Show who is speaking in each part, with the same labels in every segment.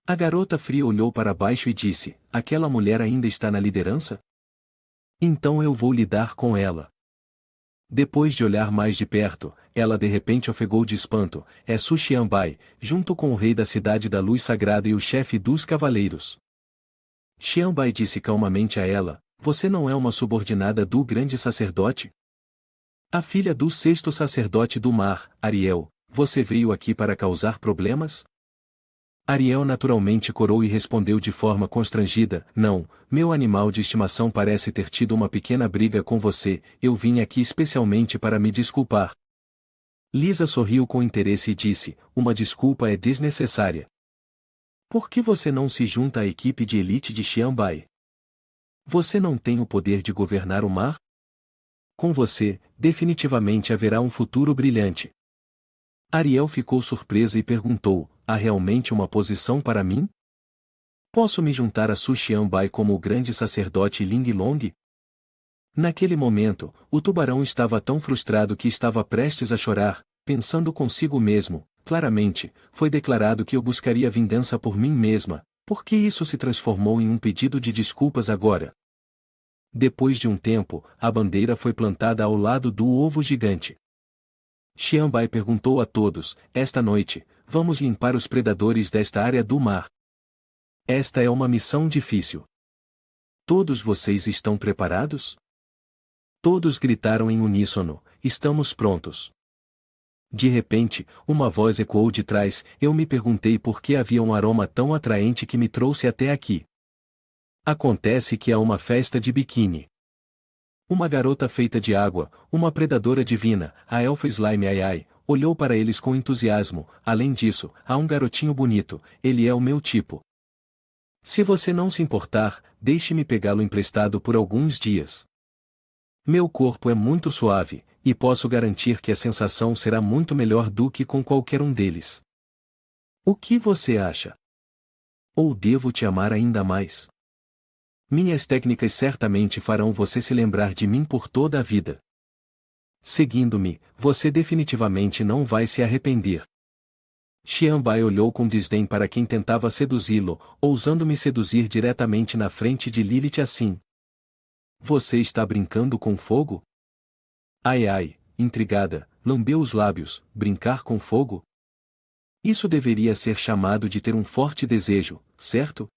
Speaker 1: A garota fria olhou para baixo e disse, aquela mulher ainda está na liderança? Então eu vou lidar com ela. Depois de olhar mais de perto, ela de repente ofegou de espanto, é Su Xianbai, junto com o rei da cidade da luz sagrada e o chefe dos cavaleiros. Xianbai disse calmamente a ela, você não é uma subordinada do grande sacerdote? A filha do sexto sacerdote do mar, Ariel, você veio aqui para causar problemas? Ariel naturalmente corou e respondeu de forma constrangida, não, meu animal de estimação parece ter tido uma pequena briga com você, eu vim aqui especialmente para me desculpar. Lisa sorriu com interesse e disse, uma desculpa é desnecessária. Por que você não se junta à equipe de elite de Xianbai? Você não tem o poder de governar o mar? Com você, definitivamente haverá um futuro brilhante. Ariel ficou surpresa e perguntou, há realmente uma posição para mim? Posso me juntar a Su Xianbai como o grande sacerdote Ling Long? Naquele momento, o tubarão estava tão frustrado que estava prestes a chorar, pensando consigo mesmo, claramente, foi declarado que eu buscaria vingança por mim mesma, por que isso se transformou em um pedido de desculpas agora? Depois de um tempo, a bandeira foi plantada ao lado do ovo gigante. Xianbai perguntou a todos, esta noite, vamos limpar os predadores desta área do mar. Esta é uma missão difícil. Todos vocês estão preparados? Todos gritaram em uníssono, estamos prontos. De repente, uma voz ecoou de trás, eu me perguntei por que havia um aroma tão atraente que me trouxe até aqui. Acontece que há uma festa de biquíni. Uma garota feita de água, uma predadora divina, a elfa Slime Ai Ai, olhou para eles com entusiasmo, além disso, há um garotinho bonito, ele é o meu tipo. Se você não se importar, deixe-me pegá-lo emprestado por alguns dias. Meu corpo é muito suave, e posso garantir que a sensação será muito melhor do que com qualquer um deles. O que você acha? Ou devo te amar ainda mais? Minhas técnicas certamente farão você se lembrar de mim por toda a vida. Seguindo-me, você definitivamente não vai se arrepender. Xianbai olhou com desdém para quem tentava seduzi-lo, ousando me seduzir diretamente na frente de Lilith assim. Você está brincando com fogo? Ai ai, intrigada, lambeu os lábios, brincar com fogo? Isso deveria ser chamado de ter um forte desejo, certo?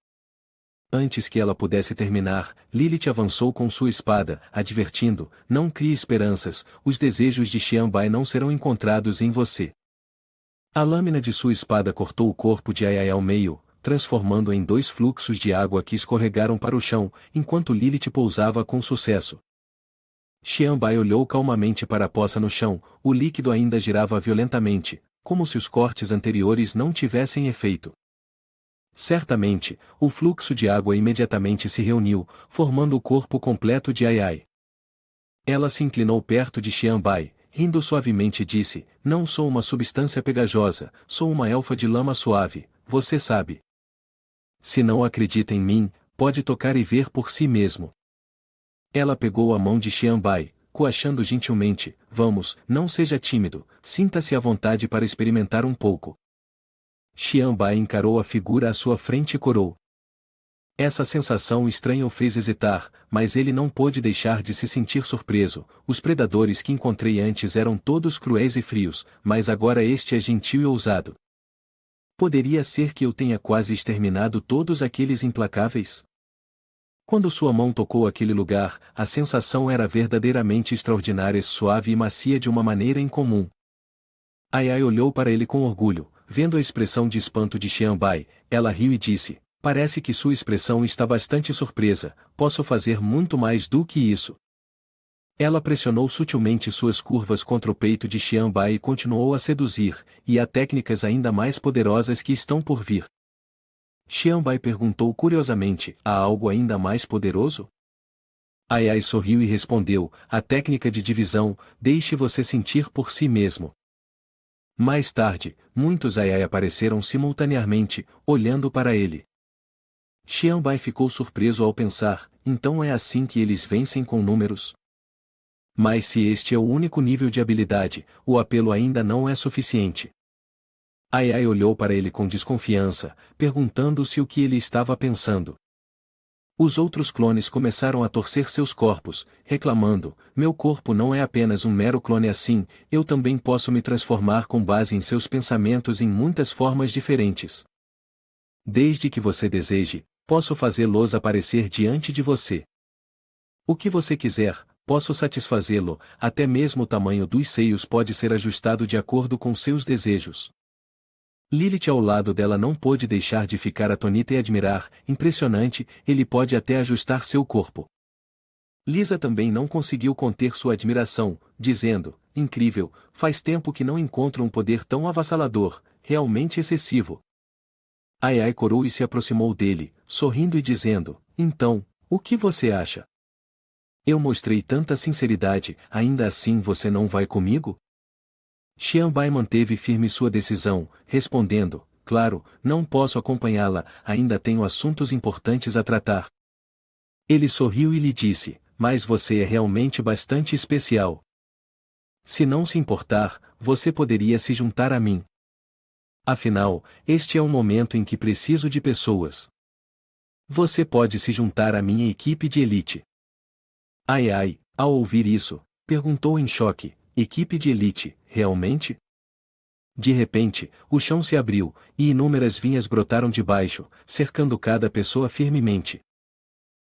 Speaker 1: Antes que ela pudesse terminar, Lilith avançou com sua espada, advertindo, não crie esperanças, os desejos de Xianbai não serão encontrados em você. A lâmina de sua espada cortou o corpo de Ai Ai ao meio, transformando-o em dois fluxos de água que escorregaram para o chão, enquanto Lilith pousava com sucesso. Xianbai olhou calmamente para a poça no chão, o líquido ainda girava violentamente, como se os cortes anteriores não tivessem efeito. Certamente, o fluxo de água imediatamente se reuniu, formando o corpo completo de Ai Ai. Ela se inclinou perto de Xianbai, rindo suavemente e disse, não sou uma substância pegajosa, sou uma elfa de lama suave, você sabe. Se não acredita em mim, pode tocar e ver por si mesmo. Ela pegou a mão de Xianbai, coachando gentilmente, vamos, não seja tímido, sinta-se à vontade para experimentar um pouco. Xianbai encarou a figura à sua frente e corou. Essa sensação estranha o fez hesitar, mas ele não pôde deixar de se sentir surpreso. Os predadores que encontrei antes eram todos cruéis e frios, mas agora este é gentil e ousado. Poderia ser que eu tenha quase exterminado todos aqueles implacáveis? Quando sua mão tocou aquele lugar, a sensação era verdadeiramente extraordinária, suave e macia de uma maneira incomum. Ai Ai olhou para ele com orgulho. Vendo a expressão de espanto de Xianbai, ela riu e disse, parece que sua expressão está bastante surpresa, posso fazer muito mais do que isso. Ela pressionou sutilmente suas curvas contra o peito de Xianbai e continuou a seduzir, e há técnicas ainda mais poderosas que estão por vir. Xianbai perguntou curiosamente, há algo ainda mais poderoso? Ai Ai sorriu e respondeu, a técnica de divisão, deixe você sentir por si mesmo. Mais tarde, muitos Ai Ai apareceram simultaneamente, olhando para ele. Xianbai ficou surpreso ao pensar, então é assim que eles vencem com números? Mas se este é o único nível de habilidade, o apelo ainda não é suficiente. Ai Ai olhou para ele com desconfiança, perguntando-se o que ele estava pensando. Os outros clones começaram a torcer seus corpos, reclamando: meu corpo não é apenas um mero clone assim, eu também posso me transformar com base em seus pensamentos em muitas formas diferentes. Desde que você deseje, posso fazê-los aparecer diante de você. O que você quiser, posso satisfazê-lo, até mesmo o tamanho dos seios pode ser ajustado de acordo com seus desejos. Lilith ao lado dela não pôde deixar de ficar atonita e admirar, impressionante, ele pode até ajustar seu corpo. Lisa também não conseguiu conter sua admiração, dizendo: incrível, faz tempo que não encontro um poder tão avassalador, realmente excessivo. Ai Ai corou e se aproximou dele, sorrindo e dizendo: então, o que você acha? Eu mostrei tanta sinceridade, ainda assim você não vai comigo? Xianbai manteve firme sua decisão, respondendo: claro, não posso acompanhá-la, ainda tenho assuntos importantes a tratar. Ele sorriu e lhe disse: mas você é realmente bastante especial. Se não se importar, você poderia se juntar a mim. Afinal, este é um momento em que preciso de pessoas. Você pode se juntar à minha equipe de elite. Ai Ai, ao ouvir isso, perguntou em choque: equipe de elite, realmente? De repente, o chão se abriu, e inúmeras vinhas brotaram de baixo, cercando cada pessoa firmemente.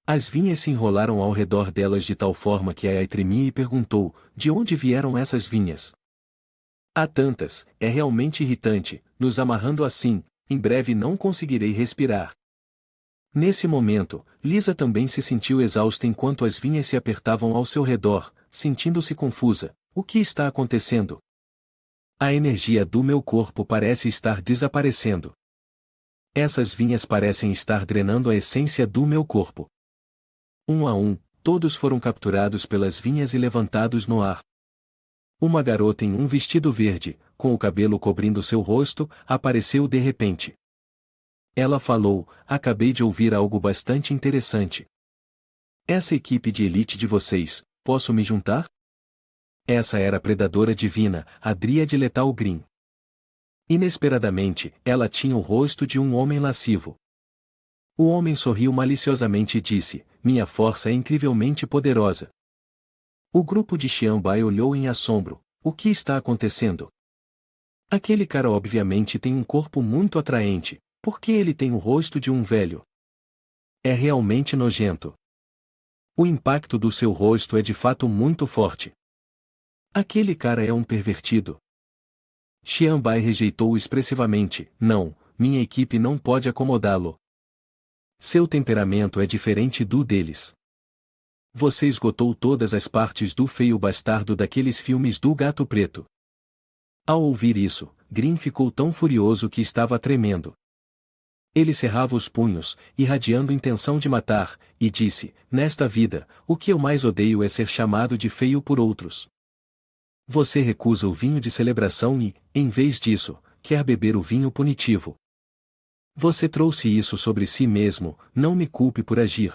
Speaker 1: As vinhas se enrolaram ao redor delas de tal forma que Ai Ai tremia e perguntou: de onde vieram essas vinhas? Há tantas, é realmente irritante, nos amarrando assim, em breve não conseguirei respirar. Nesse momento, Lisa também se sentiu exausta enquanto as vinhas se apertavam ao seu redor, sentindo-se confusa. O que está acontecendo? A energia do meu corpo parece estar desaparecendo. Essas vinhas parecem estar drenando a essência do meu corpo. Um a um, todos foram capturados pelas vinhas e levantados no ar. Uma garota em um vestido verde, com o cabelo cobrindo seu rosto, apareceu de repente. Ela falou: acabei de ouvir algo bastante interessante. Essa equipe de elite de vocês, posso me juntar? Essa era a predadora divina, a Dríade Letal Green. Inesperadamente, ela tinha o rosto de um homem lascivo. O homem sorriu maliciosamente e disse: minha força é incrivelmente poderosa. O grupo de Xianbai olhou em assombro: o que está acontecendo? Aquele cara obviamente tem um corpo muito atraente, por que ele tem o rosto de um velho? É realmente nojento. O impacto do seu rosto é de fato muito forte. Aquele cara é um pervertido. Xianbai rejeitou expressivamente: não, minha equipe não pode acomodá-lo. Seu temperamento é diferente do deles. Você esgotou todas as partes do feio bastardo daqueles filmes do Gato Preto. Ao ouvir isso, Green ficou tão furioso que estava tremendo. Ele cerrava os punhos, irradiando intenção de matar, e disse: nesta vida, o que eu mais odeio é ser chamado de feio por outros. Você recusa o vinho de celebração e, em vez disso, quer beber o vinho punitivo. Você trouxe isso sobre si mesmo, não me culpe por agir.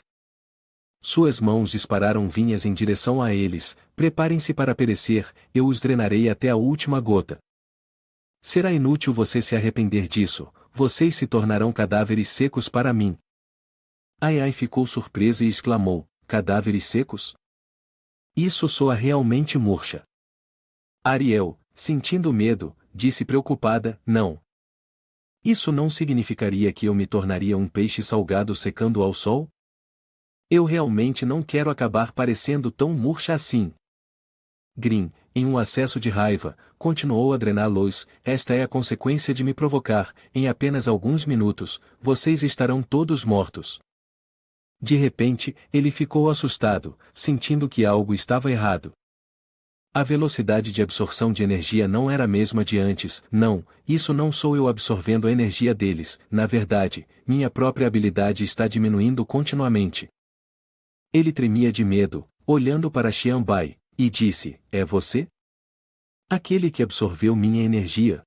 Speaker 1: Suas mãos dispararam vinhas em direção a eles: preparem-se para perecer, eu os drenarei até a última gota. Será inútil você se arrepender disso, vocês se tornarão cadáveres secos para mim. Ai Ai ficou surpresa e exclamou: cadáveres secos? Isso soa realmente murcha. Ariel, sentindo medo, disse preocupada: não. Isso não significaria que eu me tornaria um peixe salgado secando ao sol? Eu realmente não quero acabar parecendo tão murcha assim. Green, em um acesso de raiva, continuou a drená-los: esta é a consequência de me provocar, em apenas alguns minutos, vocês estarão todos mortos. De repente, ele ficou assustado, sentindo que algo estava errado. A velocidade de absorção de energia não era a mesma de antes. Não, isso não sou eu absorvendo a energia deles, na verdade, minha própria habilidade está diminuindo continuamente. Ele tremia de medo, olhando para Xianbai, e disse: é você? Aquele que absorveu minha energia.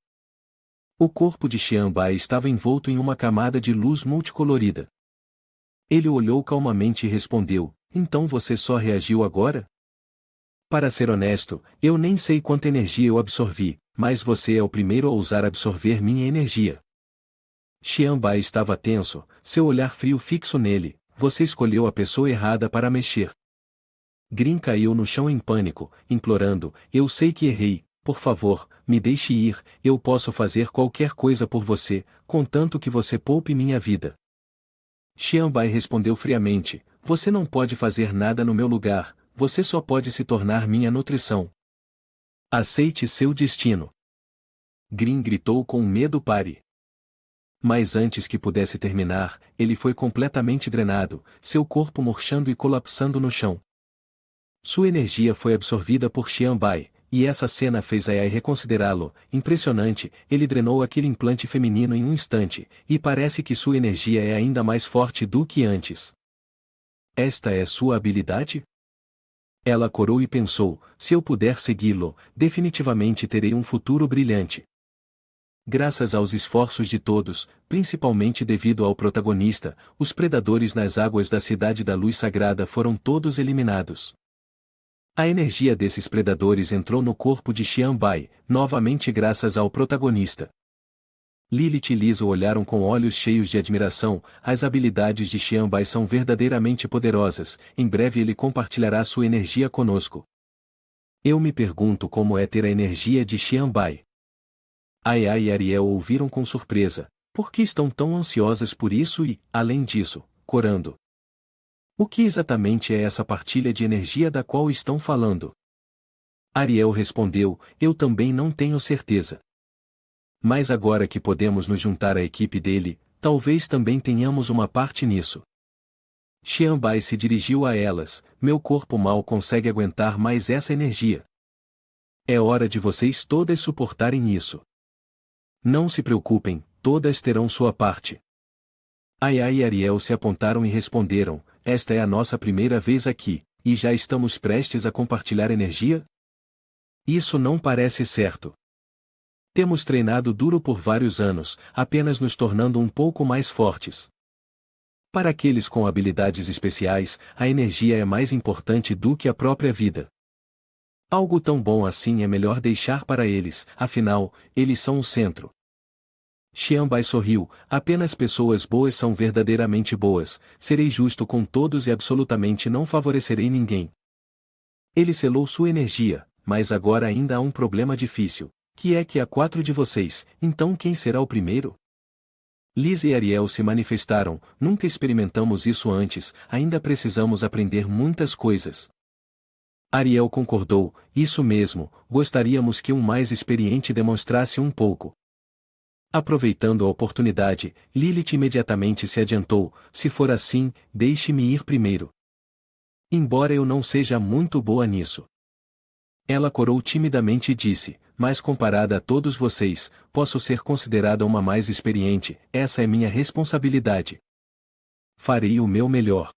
Speaker 1: O corpo de Xianbai estava envolto em uma camada de luz multicolorida. Ele olhou calmamente e respondeu: então você só reagiu agora? Para ser honesto, eu nem sei quanta energia eu absorvi, mas você é o primeiro a ousar absorver minha energia. Xianbai estava tenso, seu olhar frio fixo nele. Você escolheu a pessoa errada para mexer. Grin caiu no chão em pânico, implorando, eu sei que errei, por favor, me deixe ir, eu posso fazer qualquer coisa por você, contanto que você poupe minha vida. Xianbai respondeu friamente, você não pode fazer nada no meu lugar, você só pode se tornar minha nutrição. Aceite seu destino. Grin gritou com medo pare. Mas antes que pudesse terminar, ele foi completamente drenado, seu corpo murchando e colapsando no chão. Sua energia foi absorvida por Xianbai, e essa cena fez Ai Ai reconsiderá-lo. Impressionante, ele drenou aquele implante feminino em um instante, e parece que sua energia é ainda mais forte do que antes. Esta é sua habilidade? Ela corou e pensou, se eu puder segui-lo, definitivamente terei um futuro brilhante. Graças aos esforços de todos, principalmente devido ao protagonista, os predadores nas águas da Cidade da Luz Sagrada foram todos eliminados. A energia desses predadores entrou no corpo de Xianbai, novamente graças ao protagonista. Lilith e Lisa olharam com olhos cheios de admiração, as habilidades de Xianbai são verdadeiramente poderosas, em breve ele compartilhará sua energia conosco. Eu me pergunto como é ter a energia de Xianbai. Ai Ai e Ariel ouviram com surpresa. Por que estão tão ansiosas por isso e, além disso, corando? O que exatamente é essa partilha de energia da qual estão falando? Ariel respondeu, eu também não tenho certeza. Mas agora que podemos nos juntar à equipe dele, talvez também tenhamos uma parte nisso. Xianbai se dirigiu a elas, meu corpo mal consegue aguentar mais essa energia. É hora de vocês todas suportarem isso. Não se preocupem, todas terão sua parte. Ai Ai e Ariel se apontaram e responderam, esta é a nossa primeira vez aqui, e já estamos prestes a compartilhar energia? Isso não parece certo. Temos treinado duro por vários anos, apenas nos tornando um pouco mais fortes. Para aqueles com habilidades especiais, a energia é mais importante do que a própria vida. Algo tão bom assim é melhor deixar para eles, afinal, eles são o centro. Xianbai sorriu, apenas pessoas boas são verdadeiramente boas, serei justo com todos e absolutamente não favorecerei ninguém. Ele selou sua energia, mas agora ainda há um problema difícil, que é que há 4 de vocês, então quem será o primeiro? Lisa e Ariel se manifestaram, nunca experimentamos isso antes, ainda precisamos aprender muitas coisas. Ariel concordou, isso mesmo, gostaríamos que um mais experiente demonstrasse um pouco. Aproveitando a oportunidade, Lilith imediatamente se adiantou, se for assim, deixe-me ir primeiro. Embora eu não seja muito boa nisso. Ela corou timidamente e disse, mas comparada a todos vocês, posso ser considerada uma mais experiente, essa é minha responsabilidade. Farei o meu melhor.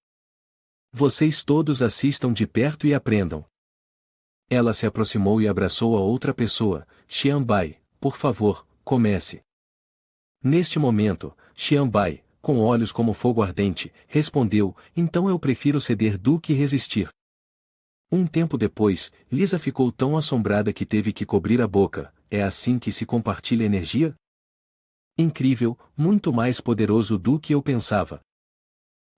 Speaker 1: Vocês todos assistam de perto e aprendam. Ela se aproximou e abraçou a outra pessoa, Xianbai, por favor, comece. Neste momento, Xianbai, com olhos como fogo ardente, respondeu, então eu prefiro ceder do que resistir. Um tempo depois, Lisa ficou tão assombrada que teve que cobrir a boca, é assim que se compartilha energia? Incrível, muito mais poderoso do que eu pensava.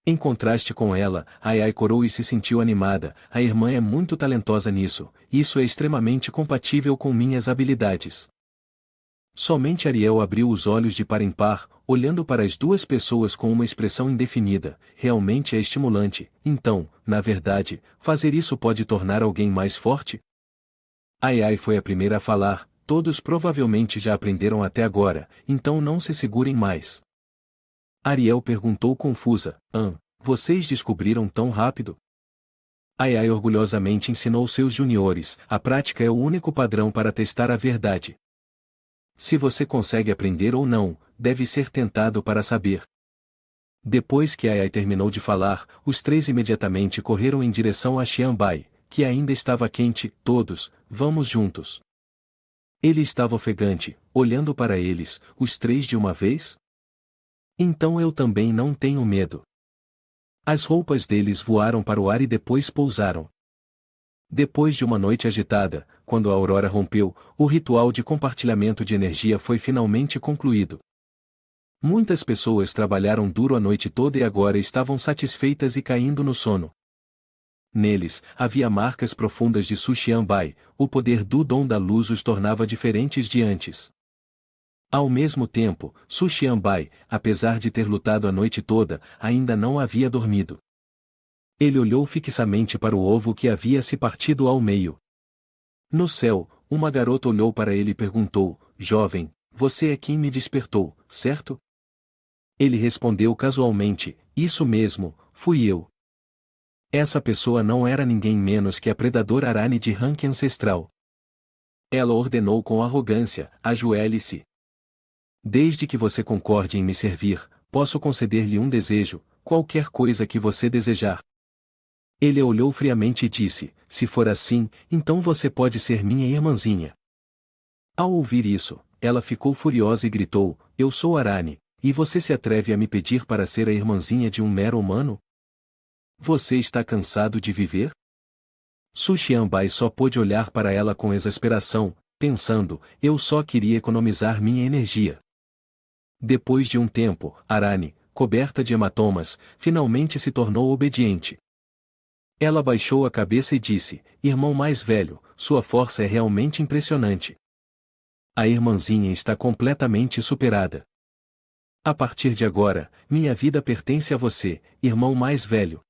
Speaker 1: Em contraste com ela, Ai Ai corou e se sentiu animada, a irmã é muito talentosa nisso, isso é extremamente compatível com minhas habilidades. Somente Ariel abriu os olhos de par em par, olhando para as duas pessoas com uma expressão indefinida, realmente é estimulante, então, na verdade, fazer isso pode tornar alguém mais forte? Ai Ai foi a primeira a falar, todos provavelmente já aprenderam até agora, então não se segurem mais. Ariel perguntou confusa, vocês descobriram tão rápido? Ai Ai orgulhosamente ensinou seus juniores, a prática é o único padrão para testar a verdade. Se você consegue aprender ou não, deve ser tentado para saber. Depois que Ai Ai terminou de falar, os 3 imediatamente correram em direção a Xianbai, que ainda estava quente, todos, vamos juntos. Ele estava ofegante, olhando para eles, os 3 de uma vez? Então eu também não tenho medo. As roupas deles voaram para o ar e depois pousaram. Depois de uma noite agitada, quando a aurora rompeu, o ritual de compartilhamento de energia foi finalmente concluído. Muitas pessoas trabalharam duro a noite toda e agora estavam satisfeitas e caindo no sono. Neles, havia marcas profundas de Su Xianbai, o poder do dom da luz os tornava diferentes de antes. Ao mesmo tempo, Su Xianbai, apesar de ter lutado a noite toda, ainda não havia dormido. Ele olhou fixamente para o ovo que havia se partido ao meio. No céu, uma garota olhou para ele e perguntou: "Jovem, você é quem me despertou, certo?" Ele respondeu casualmente: "Isso mesmo, fui eu." Essa pessoa não era ninguém menos que a predadora Arane de rank ancestral. Ela ordenou com arrogância: "Ajoelhe-se. Desde que você concorde em me servir, posso conceder-lhe um desejo, qualquer coisa que você desejar." Ele a olhou friamente e disse: "Se for assim, então você pode ser minha irmãzinha." Ao ouvir isso, ela ficou furiosa e gritou: "Eu sou Arane, e você se atreve a me pedir para ser a irmãzinha de um mero humano? Você está cansado de viver?" Su Xianbai só pôde olhar para ela com exasperação, pensando: "Eu só queria economizar minha energia." Depois de um tempo, Arane, coberta de hematomas, finalmente se tornou obediente. Ela baixou a cabeça e disse: "Irmão mais velho, sua força é realmente impressionante. A irmãzinha está completamente superada. A partir de agora, minha vida pertence a você, irmão mais velho."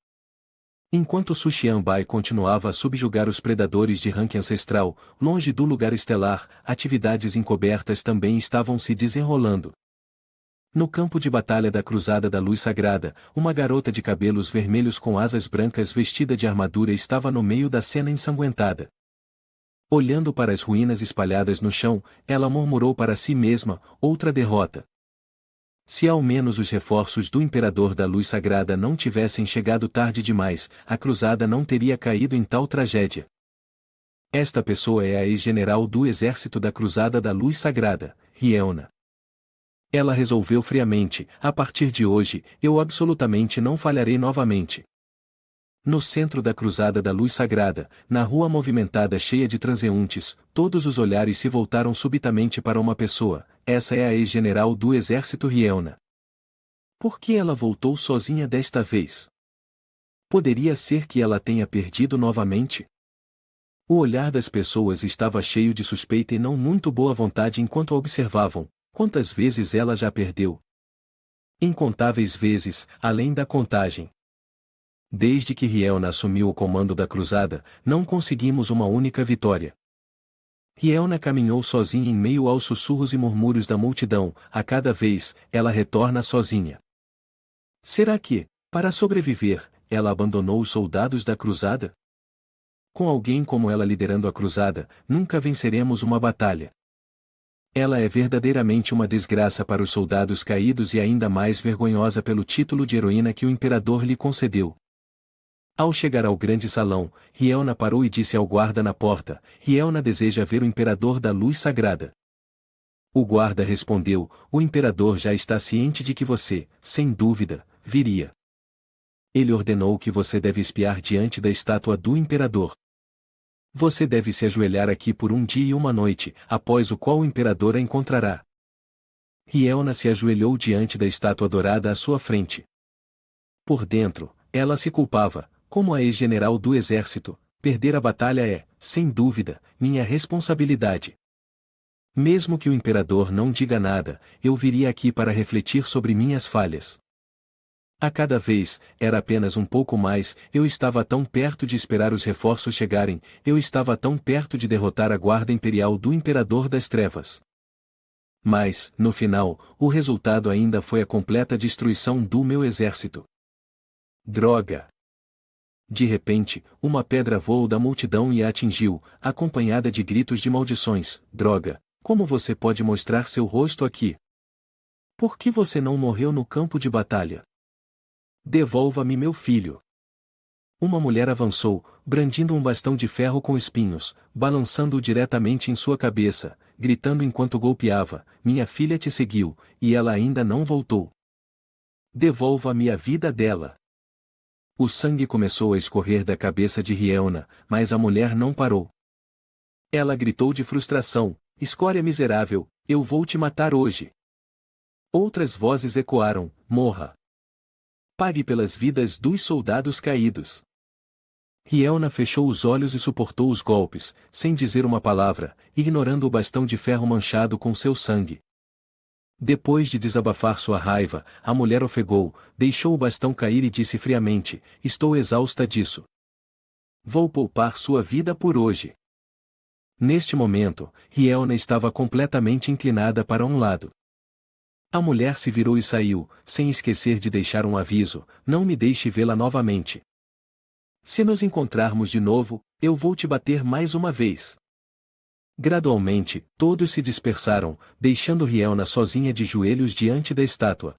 Speaker 1: Enquanto Su Xianbai continuava a subjugar os predadores de rank ancestral, longe do lugar estelar, atividades encobertas também estavam se desenrolando. No campo de batalha da Cruzada da Luz Sagrada, uma garota de cabelos vermelhos com asas brancas vestida de armadura estava no meio da cena ensanguentada. Olhando para as ruínas espalhadas no chão, ela murmurou para si mesma: "Outra derrota. Se ao menos os reforços do Imperador da Luz Sagrada não tivessem chegado tarde demais, a cruzada não teria caído em tal tragédia." Esta pessoa é a ex-general do Exército da Cruzada da Luz Sagrada, Rielna. Ela resolveu friamente: "A partir de hoje, eu absolutamente não falharei novamente." No centro da Cruzada da Luz Sagrada, na rua movimentada cheia de transeuntes, todos os olhares se voltaram subitamente para uma pessoa: essa é a ex-general do Exército Rielna. Por que ela voltou sozinha desta vez? Poderia ser que ela tenha perdido novamente? O olhar das pessoas estava cheio de suspeita e não muito boa vontade enquanto a observavam. Quantas vezes ela já perdeu? Incontáveis vezes, além da contagem. Desde que Rielna assumiu o comando da cruzada, não conseguimos uma única vitória. Rielna caminhou sozinha em meio aos sussurros e murmúrios da multidão. A cada vez, ela retorna sozinha. Será que, para sobreviver, ela abandonou os soldados da cruzada? Com alguém como ela liderando a cruzada, nunca venceremos uma batalha. Ela é verdadeiramente uma desgraça para os soldados caídos e ainda mais vergonhosa pelo título de heroína que o imperador lhe concedeu. Ao chegar ao grande salão, Rielna parou e disse ao guarda na porta: "Rielna deseja ver o imperador da luz sagrada." O guarda respondeu: "O imperador já está ciente de que você, sem dúvida, viria. Ele ordenou que você deve espiar diante da estátua do imperador. Você deve se ajoelhar aqui por um dia e uma noite, após o qual o imperador a encontrará." Rielna se ajoelhou diante da estátua dourada à sua frente. Por dentro, ela se culpava: como a ex-general do exército, perder a batalha é, sem dúvida, minha responsabilidade. Mesmo que o imperador não diga nada, eu viria aqui para refletir sobre minhas falhas. A cada vez, era apenas um pouco mais, eu estava tão perto de esperar os reforços chegarem, eu estava tão perto de derrotar a guarda imperial do Imperador das Trevas. Mas, no final, o resultado ainda foi a completa destruição do meu exército. Droga! De repente, uma pedra voou da multidão e a atingiu, acompanhada de gritos de maldições. Droga! Como você pode mostrar seu rosto aqui? Por que você não morreu no campo de batalha? Devolva-me meu filho. Uma mulher avançou, brandindo um bastão de ferro com espinhos, balançando-o diretamente em sua cabeça, gritando enquanto golpeava: "Minha filha te seguiu, e ela ainda não voltou. Devolva-me a vida dela." O sangue começou a escorrer da cabeça de Rielna, mas a mulher não parou. Ela gritou de frustração: escória miserável, eu vou te matar hoje. Outras vozes ecoaram: morra. Pague pelas vidas dos soldados caídos. Rielna fechou os olhos e suportou os golpes, sem dizer uma palavra, ignorando o bastão de ferro manchado com seu sangue. Depois de desabafar sua raiva, a mulher ofegou, deixou o bastão cair e disse friamente: estou exausta disso. Vou poupar sua vida por hoje. Neste momento, Rielna estava completamente inclinada para um lado. A mulher se virou e saiu, sem esquecer de deixar um aviso: não me deixe vê-la novamente. Se nos encontrarmos de novo, eu vou te bater mais uma vez. Gradualmente, todos se dispersaram, deixando Rielna sozinha de joelhos diante da estátua.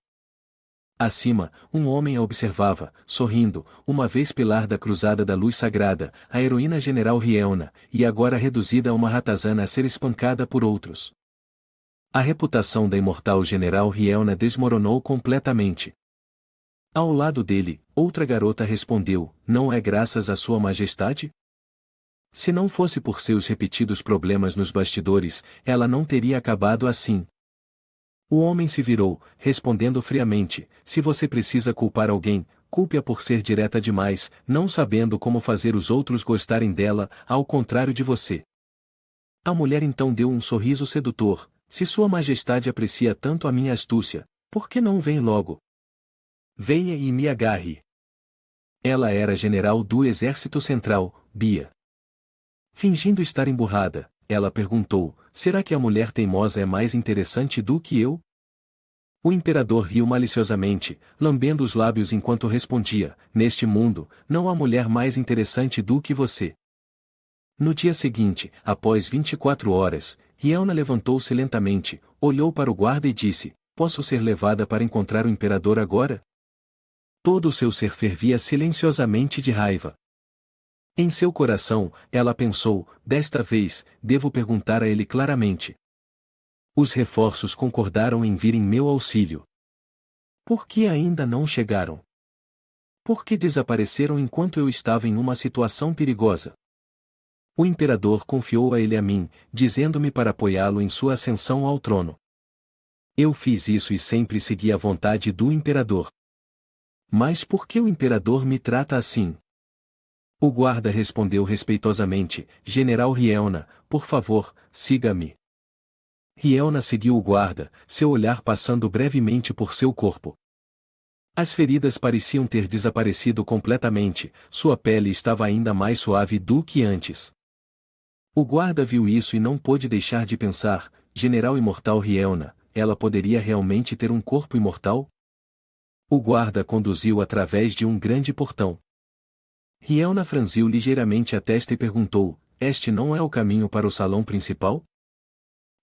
Speaker 1: Acima, um homem a observava, sorrindo, uma vez pilar da cruzada da luz sagrada, a heroína general Rielna, e agora reduzida a uma ratazana a ser espancada por outros. A reputação da imortal general Rielna desmoronou completamente. Ao lado dele, outra garota respondeu: não é graças a sua majestade? Se não fosse por seus repetidos problemas nos bastidores, ela não teria acabado assim. O homem se virou, respondendo friamente: se você precisa culpar alguém, culpe-a por ser direta demais, não sabendo como fazer os outros gostarem dela, ao contrário de você. A mulher então deu um sorriso sedutor: se sua majestade aprecia tanto a minha astúcia, por que não vem logo? Venha e me agarre. Ela era general do Exército Central, Bia. Fingindo estar emburrada, ela perguntou: será que a mulher teimosa é mais interessante do que eu? O imperador riu maliciosamente, lambendo os lábios enquanto respondia: neste mundo, não há mulher mais interessante do que você. No dia seguinte, após 24 horas, Rielna levantou-se lentamente, olhou para o guarda e disse: posso ser levada para encontrar o imperador agora? Todo o seu ser fervia silenciosamente de raiva. Em seu coração, ela pensou: desta vez, devo perguntar a ele claramente. Os reforços concordaram em vir em meu auxílio. Por que ainda não chegaram? Por que desapareceram enquanto eu estava em uma situação perigosa? O imperador confiou a ele a mim, dizendo-me para apoiá-lo em sua ascensão ao trono. Eu fiz isso e sempre segui a vontade do imperador. Mas por que o imperador me trata assim? O guarda respondeu respeitosamente: General Rielna, por favor, siga-me. Rielna seguiu o guarda, seu olhar passando brevemente por seu corpo. As feridas pareciam ter desaparecido completamente, sua pele estava ainda mais suave do que antes. O guarda viu isso e não pôde deixar de pensar: General imortal Rielna, ela poderia realmente ter um corpo imortal? O guarda conduziu através de um grande portão. Rielna franziu ligeiramente a testa e perguntou: este não é o caminho para o salão principal?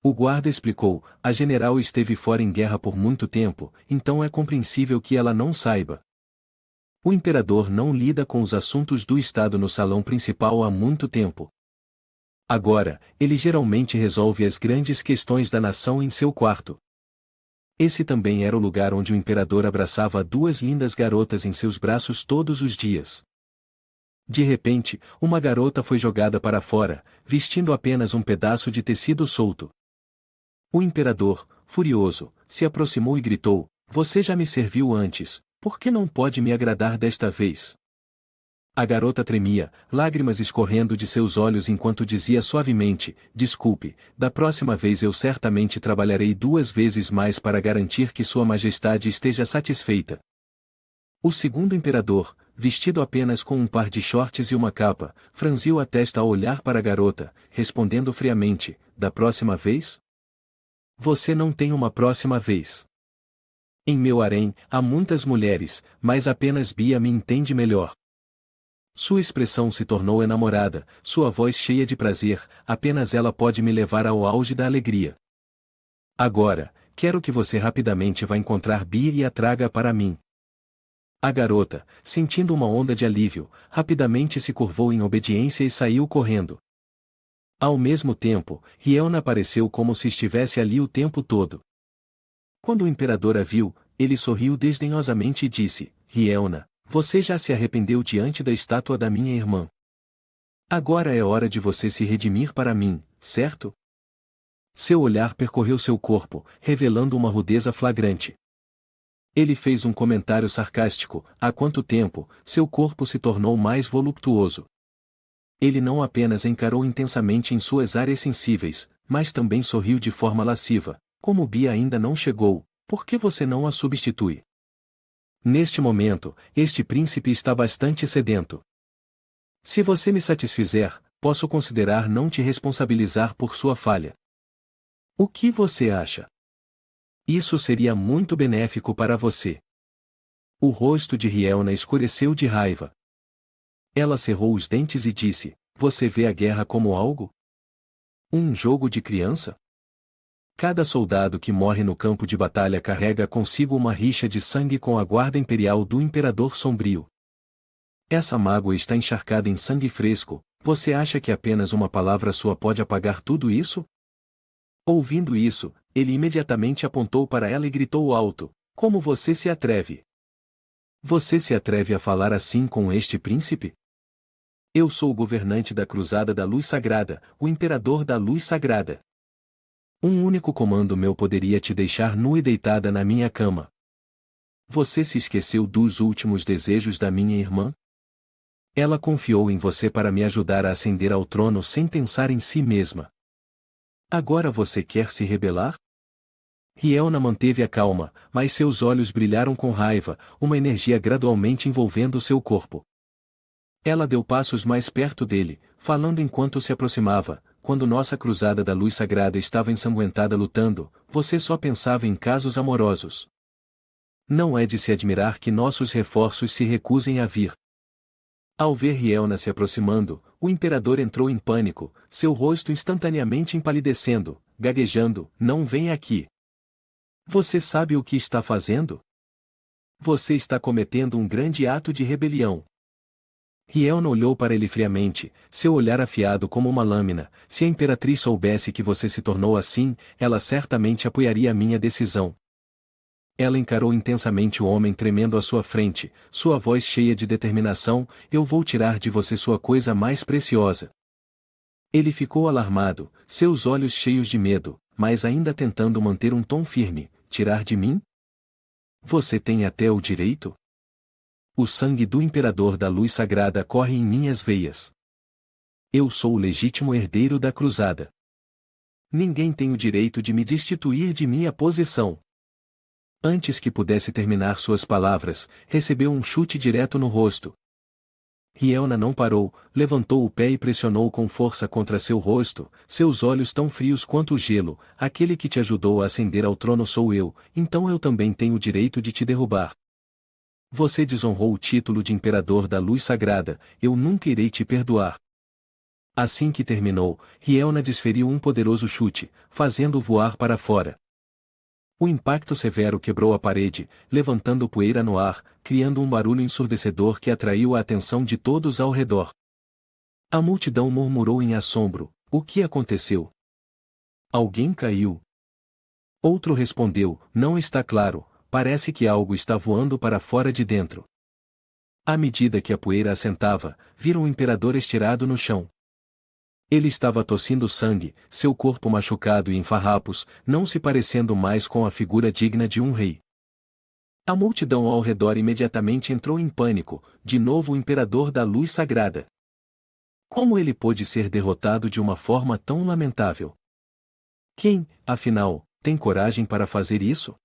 Speaker 1: O guarda explicou: a general esteve fora em guerra por muito tempo, então é compreensível que ela não saiba. O imperador não lida com os assuntos do Estado no salão principal há muito tempo. Agora, ele geralmente resolve as grandes questões da nação em seu quarto. Esse também era o lugar onde o imperador abraçava duas lindas garotas em seus braços todos os dias. De repente, uma garota foi jogada para fora, vestindo apenas um pedaço de tecido solto. O imperador, furioso, se aproximou e gritou: você já me serviu antes, por que não pode me agradar desta vez? A garota tremia, lágrimas escorrendo de seus olhos enquanto dizia suavemente: desculpe, da próxima vez eu certamente trabalharei 2 vezes mais para garantir que Sua Majestade esteja satisfeita. O segundo imperador, vestido apenas com um par de shorts e uma capa, franziu a testa ao olhar para a garota, respondendo friamente: da próxima vez? Você não tem uma próxima vez. Em meu harém, há muitas mulheres, mas apenas Bia me entende melhor. Sua expressão se tornou enamorada, sua voz cheia de prazer, apenas ela pode me levar ao auge da alegria. Agora, quero que você rapidamente vá encontrar Bia e a traga para mim. A garota, sentindo uma onda de alívio, rapidamente se curvou em obediência e saiu correndo. Ao mesmo tempo, Rielna apareceu como se estivesse ali o tempo todo. Quando o imperador a viu, ele sorriu desdenhosamente e disse: Rielna, Você já se arrependeu diante da estátua da minha irmã. Agora é hora de você se redimir para mim, certo? Seu olhar percorreu seu corpo, revelando uma rudeza flagrante. Ele fez um comentário sarcástico: há quanto tempo, seu corpo se tornou mais voluptuoso. Ele não apenas encarou intensamente em suas áreas sensíveis, mas também sorriu de forma lasciva. Como Bia ainda não chegou, por que você não a substitui? Neste momento, este príncipe está bastante sedento. Se você me satisfizer, posso considerar não te responsabilizar por sua falha. O que você acha? Isso seria muito benéfico para você. O rosto de Rielna escureceu de raiva. Ela cerrou os dentes e disse: você vê a guerra como algo? Um jogo de criança? Cada soldado que morre no campo de batalha carrega consigo uma rixa de sangue com a guarda imperial do Imperador Sombrio. Essa mágoa está encharcada em sangue fresco. Você acha que apenas uma palavra sua pode apagar tudo isso? Ouvindo isso, ele imediatamente apontou para ela e gritou alto: como você se atreve? Você se atreve a falar assim com este príncipe? Eu sou o governante da Cruzada da Luz Sagrada, o Imperador da Luz Sagrada. Um único comando meu poderia te deixar nua e deitada na minha cama. Você se esqueceu dos últimos desejos da minha irmã? Ela confiou em você para me ajudar a ascender ao trono sem pensar em si mesma. Agora você quer se rebelar? Rielna manteve a calma, mas seus olhos brilharam com raiva, uma energia gradualmente envolvendo seu corpo. Ela deu passos mais perto dele, falando enquanto se aproximava: quando nossa cruzada da luz sagrada estava ensanguentada lutando, você só pensava em casos amorosos. Não é de se admirar que nossos reforços se recusem a vir. Ao ver Rielna se aproximando, o imperador entrou em pânico, seu rosto instantaneamente empalidecendo, gaguejando: não vem aqui. Você sabe o que está fazendo? Você está cometendo um grande ato de rebelião. Rielna olhou para ele friamente, seu olhar afiado como uma lâmina. Se a imperatriz soubesse que você se tornou assim, ela certamente apoiaria a minha decisão. Ela encarou intensamente o homem tremendo à sua frente, sua voz cheia de determinação: eu vou tirar de você sua coisa mais preciosa. Ele ficou alarmado, seus olhos cheios de medo, mas ainda tentando manter um tom firme: tirar de mim? Você tem até o direito? O sangue do Imperador da Luz Sagrada corre em minhas veias. Eu sou o legítimo herdeiro da Cruzada. Ninguém tem o direito de me destituir de minha posição. Antes que pudesse terminar suas palavras, recebeu um chute direto no rosto. Rielna não parou, levantou o pé e pressionou com força contra seu rosto, seus olhos tão frios quanto o gelo: aquele que te ajudou a ascender ao trono sou eu, então eu também tenho o direito de te derrubar. Você desonrou o título de Imperador da Luz Sagrada, eu nunca irei te perdoar. Assim que terminou, Rielna desferiu um poderoso chute, fazendo-o voar para fora. O impacto severo quebrou a parede, levantando poeira no ar, criando um barulho ensurdecedor que atraiu a atenção de todos ao redor. A multidão murmurou em assombro: o que aconteceu? Alguém caiu? Outro respondeu: não está claro. Parece que algo está voando para fora de dentro. À medida que a poeira assentava, viram o imperador estirado no chão. Ele estava tossindo sangue, seu corpo machucado e em farrapos, não se parecendo mais com a figura digna de um rei. A multidão ao redor imediatamente entrou em pânico: de novo o Imperador da Luz Sagrada. Como ele pôde ser derrotado de uma forma tão lamentável? Quem, afinal, tem coragem para fazer isso?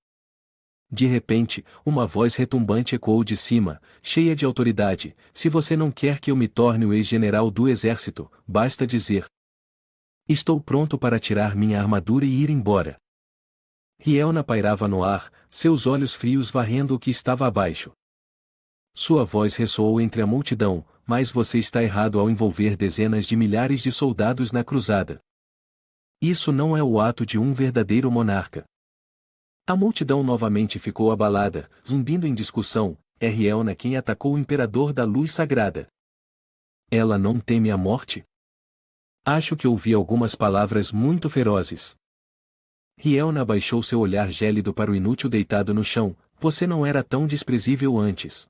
Speaker 1: De repente, uma voz retumbante ecoou de cima, cheia de autoridade: se você não quer que eu me torne o ex-general do exército, basta dizer. Estou pronto para tirar minha armadura e ir embora. Rielna pairava no ar, seus olhos frios varrendo o que estava abaixo. Sua voz ressoou entre a multidão: mas você está errado ao envolver dezenas de milhares de soldados na cruzada. Isso não é o ato de um verdadeiro monarca. A multidão novamente ficou abalada, zumbindo em discussão: é Rielna quem atacou o Imperador da Luz Sagrada. Ela não teme a morte? Acho que ouvi algumas palavras muito ferozes. Rielna abaixou seu olhar gélido para o inútil deitado no chão: você não era tão desprezível antes.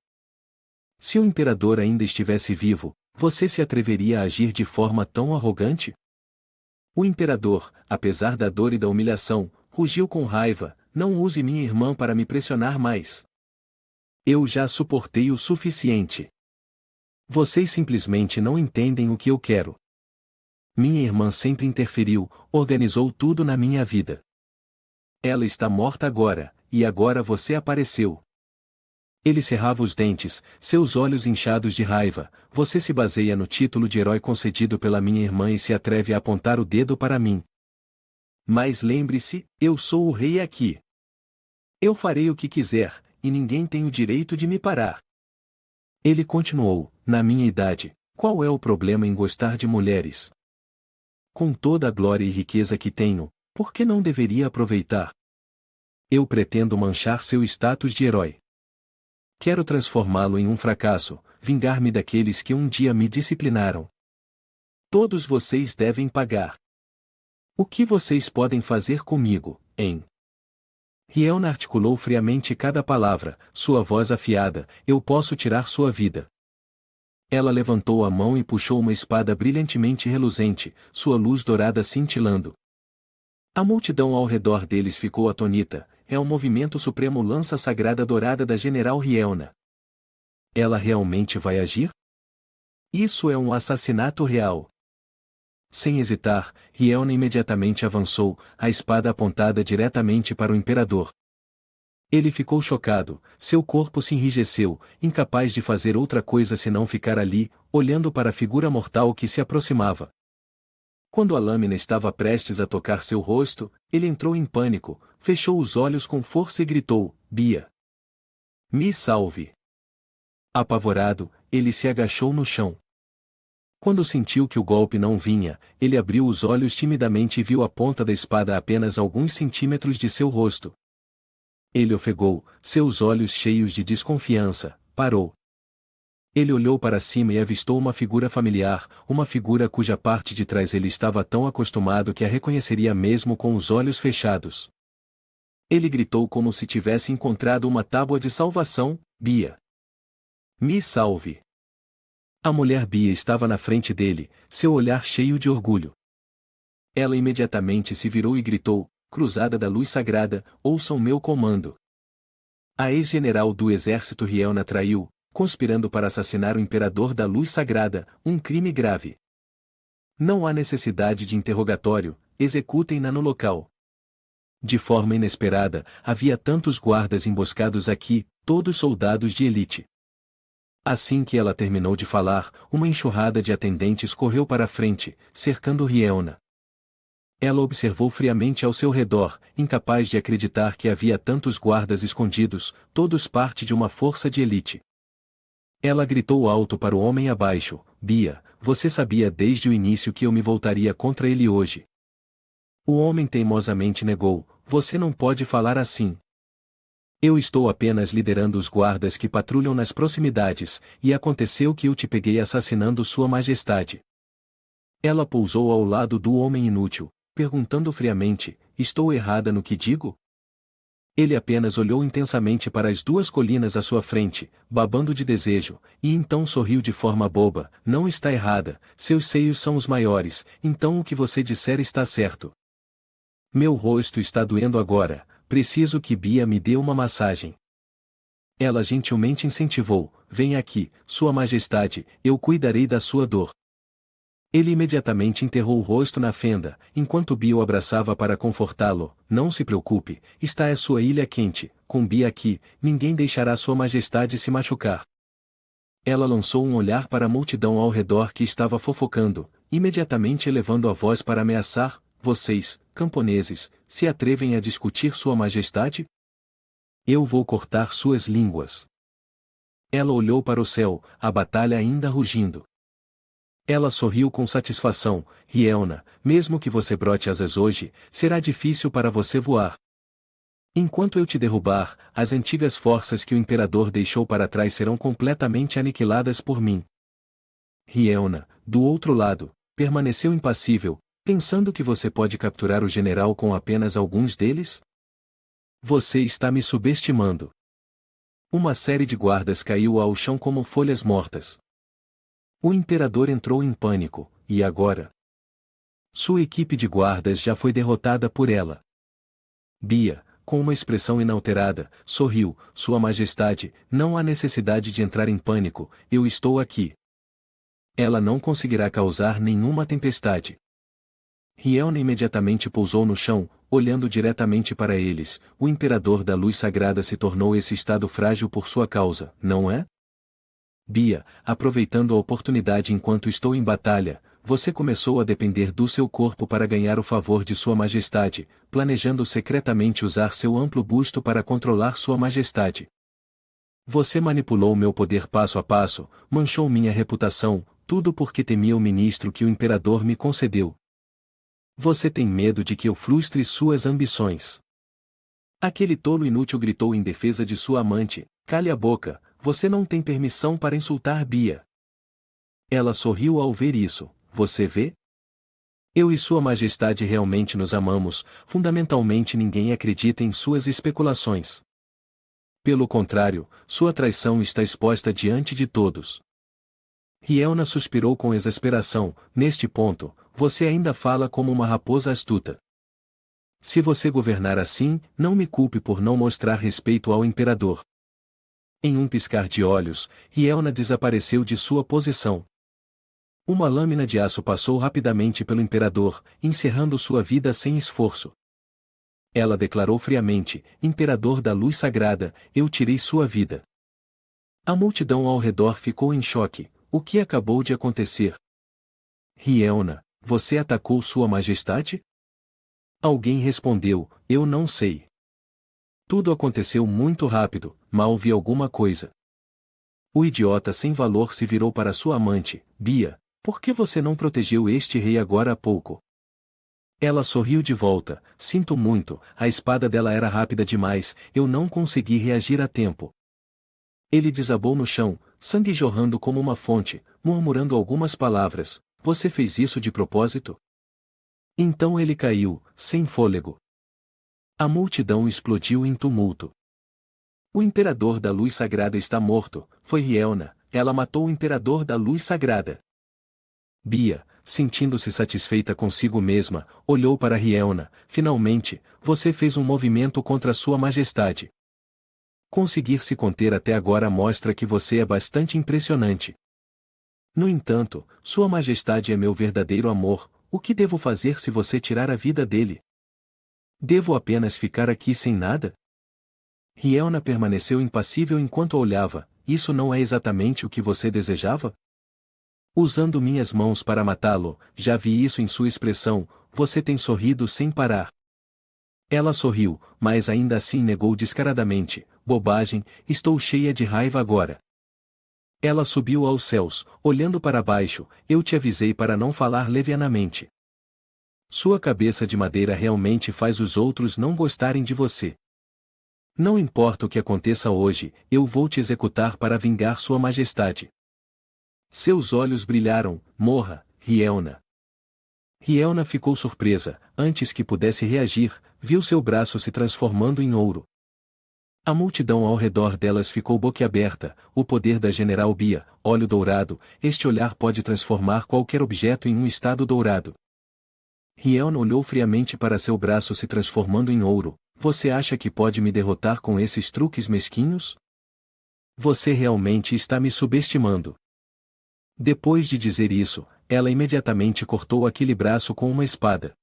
Speaker 1: Se o imperador ainda estivesse vivo, você se atreveria a agir de forma tão arrogante? O imperador, apesar da dor e da humilhação, rugiu com raiva: não use minha irmã para me pressionar mais. Eu já suportei o suficiente. Vocês simplesmente não entendem o que eu quero. Minha irmã sempre interferiu, organizou tudo na minha vida. Ela está morta agora, e agora você apareceu. Ele cerrava os dentes, seus olhos inchados de raiva. Você se baseia no título de herói concedido pela minha irmã e se atreve a apontar o dedo para mim. Mas lembre-se, eu sou o rei aqui. Eu farei o que quiser, e ninguém tem o direito de me parar. Ele continuou: na minha idade, qual é o problema em gostar de mulheres? Com toda a glória e riqueza que tenho, por que não deveria aproveitar? Eu pretendo manchar seu status de herói. Quero transformá-lo em um fracasso, vingar-me daqueles que um dia me disciplinaram. Todos vocês devem pagar. O que vocês podem fazer comigo, hein? Rieona articulou friamente cada palavra, sua voz afiada: eu posso tirar sua vida. Ela levantou a mão e puxou uma espada brilhantemente reluzente, sua luz dourada cintilando. A multidão ao redor deles ficou atônita. É o movimento supremo lança sagrada dourada da General Rieona. Ela realmente vai agir? Isso é um assassinato real. Sem hesitar, Rieona imediatamente avançou, a espada apontada diretamente para o imperador. Ele ficou chocado, seu corpo se enrijeceu, incapaz de fazer outra coisa senão ficar ali, olhando para a figura mortal que se aproximava. Quando a lâmina estava prestes a tocar seu rosto, ele entrou em pânico, fechou os olhos com força e gritou: Bia! Me salve! Apavorado, ele se agachou no chão. Quando sentiu que o golpe não vinha, ele abriu os olhos timidamente e viu a ponta da espada a apenas alguns centímetros de seu rosto. Ele ofegou, seus olhos cheios de desconfiança, parou. Ele olhou para cima e avistou uma figura familiar, uma figura cuja parte de trás ele estava tão acostumado que a reconheceria mesmo com os olhos fechados. Ele gritou como se tivesse encontrado uma tábua de salvação: Bia! Me salve! A mulher Bia estava na frente dele, seu olhar cheio de orgulho. Ela imediatamente se virou e gritou: Cruzada da Luz Sagrada, ouçam meu comando. A ex-general do exército Rieona traiu, conspirando para assassinar o imperador da Luz Sagrada, um crime grave. Não há necessidade de interrogatório, executem-na no local. De forma inesperada, havia tantos guardas emboscados aqui, todos soldados de elite. Assim que ela terminou de falar, uma enxurrada de atendentes correu para a frente, cercando Rieona. Ela observou friamente ao seu redor, incapaz de acreditar que havia tantos guardas escondidos, todos parte de uma força de elite. Ela gritou alto para o homem abaixo: Bia, você sabia desde o início que eu me voltaria contra ele hoje. O homem teimosamente negou: você não pode falar assim. Eu estou apenas liderando os guardas que patrulham nas proximidades, e aconteceu que eu te peguei assassinando Sua Majestade. Ela pousou ao lado do homem inútil, perguntando friamente: estou errada no que digo? Ele apenas olhou intensamente para as duas colinas à sua frente, babando de desejo, e então sorriu de forma boba: não está errada, seus seios são os maiores, então o que você disser está certo. Meu rosto está doendo agora, preciso que Bia me dê uma massagem. Ela gentilmente incentivou: venha aqui, Sua Majestade, eu cuidarei da sua dor. Ele imediatamente enterrou o rosto na fenda, enquanto Bia o abraçava para confortá-lo: não se preocupe, esta é sua ilha quente, com Bia aqui, ninguém deixará Sua Majestade se machucar. Ela lançou um olhar para a multidão ao redor que estava fofocando, imediatamente elevando a voz para ameaçar: vocês, camponeses, se atrevem a discutir Sua Majestade? Eu vou cortar suas línguas. Ela olhou para o céu, a batalha ainda rugindo. Ela sorriu com satisfação: Rieona, mesmo que você brote asas hoje, será difícil para você voar. Enquanto eu te derrubar, as antigas forças que o imperador deixou para trás serão completamente aniquiladas por mim. Rieona, do outro lado, permaneceu impassível, pensando que você pode capturar o general com apenas alguns deles? Você está me subestimando. Uma série de guardas caiu ao chão como folhas mortas. O imperador entrou em pânico, e agora? Sua equipe de guardas já foi derrotada por ela. Bia, com uma expressão inalterada, sorriu: Sua Majestade, não há necessidade de entrar em pânico, eu estou aqui. Ela não conseguirá causar nenhuma tempestade. Rielna imediatamente pousou no chão, olhando diretamente para eles. O imperador da luz sagrada se tornou esse estado frágil por sua causa, não é? Bia, aproveitando a oportunidade enquanto estou em batalha, você começou a depender do seu corpo para ganhar o favor de Sua Majestade, planejando secretamente usar seu amplo busto para controlar Sua Majestade. Você manipulou meu poder passo a passo, manchou minha reputação, tudo porque temia o ministro que o imperador me concedeu. Você tem medo de que eu frustre suas ambições. Aquele tolo inútil gritou em defesa de sua amante: Cale a boca, você não tem permissão para insultar Bia. Ela sorriu ao ver isso. Você vê? Eu e Sua Majestade realmente nos amamos, fundamentalmente ninguém acredita em suas especulações. Pelo contrário, sua traição está exposta diante de todos. Rielna suspirou com exasperação: Neste ponto, você ainda fala como uma raposa astuta. Se você governar assim, não me culpe por não mostrar respeito ao imperador. Em um piscar de olhos, Rielna desapareceu de sua posição. Uma lâmina de aço passou rapidamente pelo imperador, encerrando sua vida sem esforço. Ela declarou friamente: Imperador da luz sagrada, eu tirei sua vida. A multidão ao redor ficou em choque. O que acabou de acontecer? Rielna, você atacou Sua Majestade? Alguém respondeu: Eu não sei. Tudo aconteceu muito rápido, mal vi alguma coisa. O idiota sem valor se virou para sua amante: Bia, por que você não protegeu este rei agora há pouco? Ela sorriu de volta: Sinto muito, a espada dela era rápida demais, eu não consegui reagir a tempo. Ele desabou no chão, sangue jorrando como uma fonte, murmurando algumas palavras: Você fez isso de propósito? Então ele caiu, sem fôlego. A multidão explodiu em tumulto. O imperador da luz sagrada está morto, foi Rielna, ela matou o imperador da luz sagrada. Bia, sentindo-se satisfeita consigo mesma, olhou para Rielna: Finalmente, você fez um movimento contra Sua Majestade. Conseguir se conter até agora mostra que você é bastante impressionante. No entanto, Sua Majestade é meu verdadeiro amor, o que devo fazer se você tirar a vida dele? Devo apenas ficar aqui sem nada? Rielna permaneceu impassível enquanto olhava: Isso não é exatamente o que você desejava? Usando minhas mãos para matá-lo, já vi isso em sua expressão, você tem sorrido sem parar. Ela sorriu, mas ainda assim negou descaradamente: Bobagem, estou cheia de raiva agora. Ela subiu aos céus, olhando para baixo: Eu te avisei para não falar levianamente. Sua cabeça de madeira realmente faz os outros não gostarem de você. Não importa o que aconteça hoje, eu vou te executar para vingar Sua Majestade. Seus olhos brilharam: Morra, Rielna. Rielna ficou surpresa. Antes que pudesse reagir, viu seu braço se transformando em ouro. A multidão ao redor delas ficou boquiaberta: O poder da General Bia, óleo dourado, este olhar pode transformar qualquer objeto em um estado dourado. Rielna olhou friamente para seu braço se transformando em ouro: Você acha que pode me derrotar com esses truques mesquinhos? Você realmente está me subestimando. Depois de dizer isso, ela imediatamente cortou aquele braço com uma espada.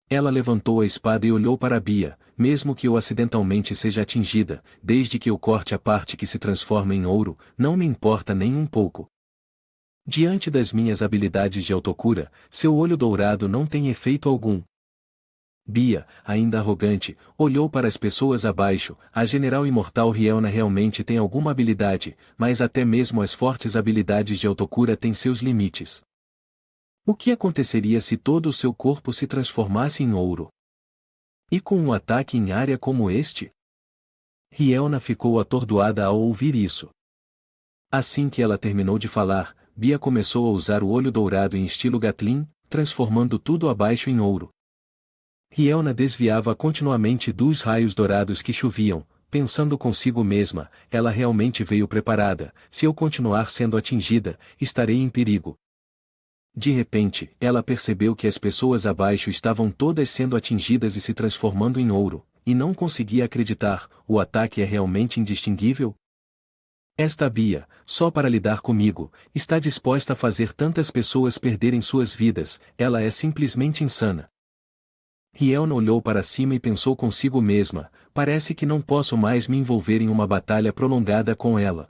Speaker 1: Ela levantou a espada e olhou para Bia: Mesmo que eu acidentalmente seja atingida, desde que eu corte a parte que se transforma em ouro, não me importa nem um pouco. Diante das minhas habilidades de autocura, seu olho dourado não tem efeito algum. Bia, ainda arrogante, olhou para as pessoas abaixo: A general imortal Rielna realmente tem alguma habilidade, mas até mesmo as fortes habilidades de autocura têm seus limites. O que aconteceria se todo o seu corpo se transformasse em ouro? E com um ataque em área como este? Rielna ficou atordoada ao ouvir isso. Assim que ela terminou de falar, Bia começou a usar o olho dourado em estilo Gatling, transformando tudo abaixo em ouro. Rielna desviava continuamente dos raios dourados que choviam, Pensando consigo mesma, ela realmente veio preparada, se eu continuar sendo atingida, estarei em perigo. De repente, ela percebeu que as pessoas abaixo estavam todas sendo atingidas e se transformando em ouro, e não conseguia acreditar, o ataque é realmente indistinguível? Esta Bia, só para lidar comigo, está disposta a fazer tantas pessoas perderem suas vidas, ela é simplesmente insana. Rielna olhou para cima e pensou consigo mesma, parece que não posso mais me envolver em uma batalha prolongada com ela.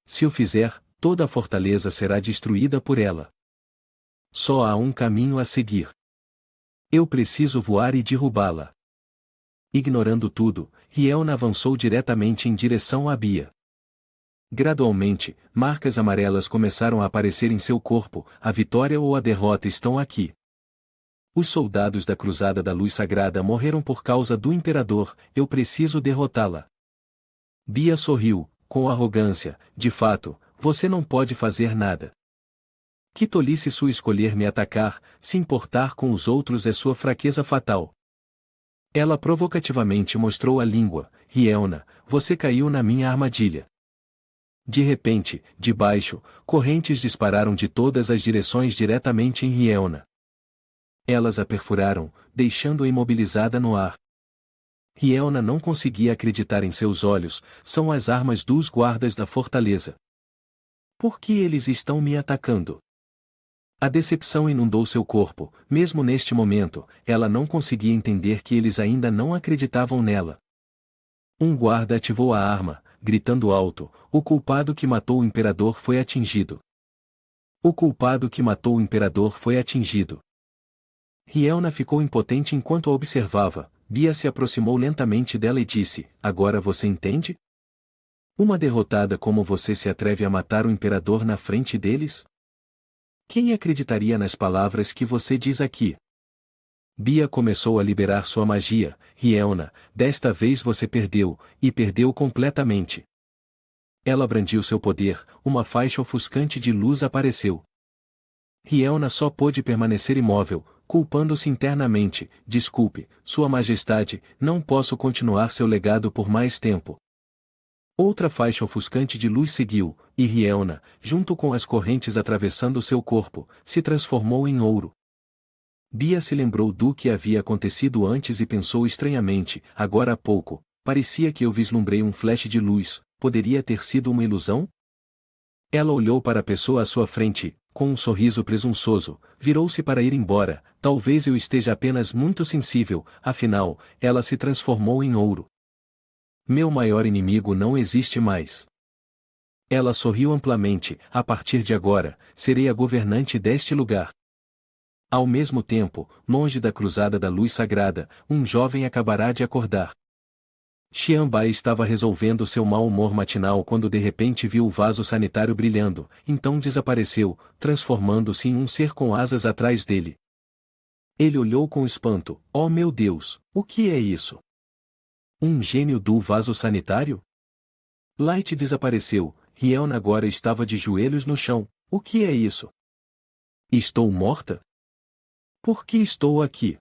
Speaker 1: Se o fizer, toda a fortaleza será destruída por ela. Só há um caminho a seguir. Eu preciso voar e derrubá-la. Ignorando tudo, Rielna avançou diretamente em direção a Bia. Gradualmente, marcas amarelas começaram a aparecer em seu corpo, a vitória ou a derrota estão aqui. Os soldados da Cruzada da Luz Sagrada morreram por causa do Imperador, eu preciso derrotá-la. Bia sorriu, com arrogância, de fato, você não pode fazer nada. Que tolice sua escolher me atacar, se importar com os outros é sua fraqueza fatal. Ela provocativamente mostrou a língua, Rielna, você caiu na minha armadilha. De repente, de baixo, correntes dispararam de todas as direções diretamente em Rielna. Elas a perfuraram, deixando-a imobilizada no ar. Rielna não conseguia acreditar em seus olhos, são as armas dos guardas da fortaleza. Por que eles estão me atacando? A decepção inundou seu corpo, mesmo neste momento, ela não conseguia entender que eles ainda não acreditavam nela. Um guarda ativou a arma, gritando alto, o culpado que matou o imperador foi atingido. O culpado que matou o imperador foi atingido. Rielna ficou impotente enquanto a observava, Bia se aproximou lentamente dela e disse, agora você entende? Uma derrotada como você se atreve a matar o imperador na frente deles? Quem acreditaria nas palavras que você diz aqui? Bia começou a liberar sua magia, Rielna, desta vez você perdeu, e perdeu completamente. Ela brandiu seu poder, uma faixa ofuscante de luz apareceu. Rielna só pôde permanecer imóvel, culpando-se internamente, desculpe, Sua Majestade, não posso continuar seu legado por mais tempo. Outra faixa ofuscante de luz seguiu, e Rielna, junto com as correntes atravessando seu corpo, se transformou em ouro. Bia se lembrou do que havia acontecido antes e pensou estranhamente, agora há pouco, parecia que eu vislumbrei um flash de luz, poderia ter sido uma ilusão? Ela olhou para a pessoa à sua frente, com um sorriso presunçoso, virou-se para ir embora, talvez eu esteja apenas muito sensível, afinal, ela se transformou em ouro. Meu maior inimigo não existe mais. Ela sorriu amplamente, a partir de agora, serei a governante deste lugar. Ao mesmo tempo, longe da Cruzada da Luz Sagrada, um jovem acabará de acordar. Xianbai estava resolvendo seu mau humor matinal quando de repente viu o vaso sanitário brilhando, então desapareceu, transformando-se em um ser com asas atrás dele. Ele olhou com espanto, oh meu Deus, o que é isso? Um gênio do vaso sanitário? Light desapareceu, Rielna agora estava de joelhos no chão, o que é isso? Estou morta? Por que estou aqui?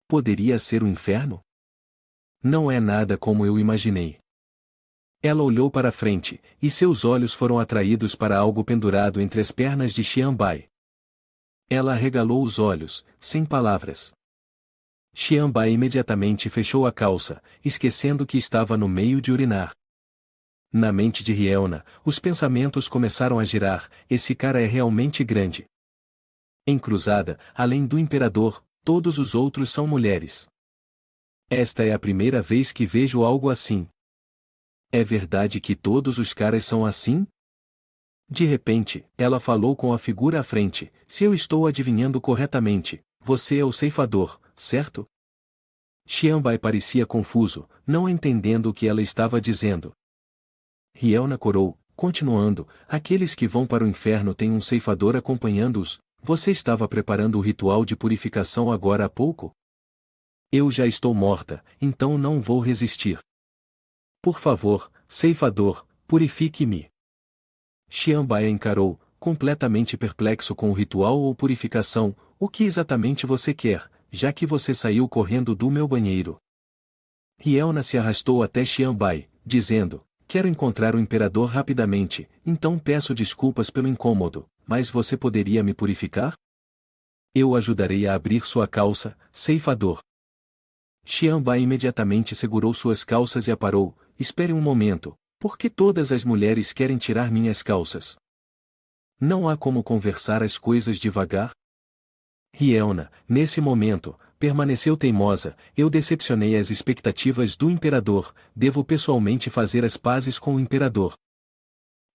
Speaker 1: Poderia ser o inferno? Não é nada como eu imaginei. Ela olhou para frente, e seus olhos foram atraídos para algo pendurado entre as pernas de Xianbai. Ela arregalou os olhos, sem palavras. Xianbai imediatamente fechou a calça, esquecendo que estava no meio de urinar. Na mente de Rielna, os pensamentos começaram a girar, esse cara é realmente grande. Em Cruzada, além do imperador, todos os outros são mulheres. Esta é a primeira vez que vejo algo assim. É verdade que todos os caras são assim? De repente, ela falou com a figura à frente, se eu estou adivinhando corretamente, você é o ceifador, certo? Xianbai parecia confuso, não entendendo o que ela estava dizendo. Rielna corou, continuando, aqueles que vão para o inferno têm um ceifador acompanhando-os. Você estava preparando o ritual de purificação agora há pouco? Eu já estou morta, então não vou resistir. Por favor, ceifador, purifique-me. Xianbai a encarou, completamente perplexo com o ritual ou purificação, o que exatamente você quer, já que você saiu correndo do meu banheiro? Rielna se arrastou até Xianbai, dizendo: quero encontrar o imperador rapidamente, então peço desculpas pelo incômodo, mas você poderia me purificar? Eu ajudarei a abrir sua calça, ceifador. Xianbai imediatamente segurou suas calças e aparou. Espere um momento, por que todas as mulheres querem tirar minhas calças? Não há como conversar as coisas devagar? Rielna, nesse momento, permaneceu teimosa. Eu decepcionei as expectativas do imperador, devo pessoalmente fazer as pazes com o imperador.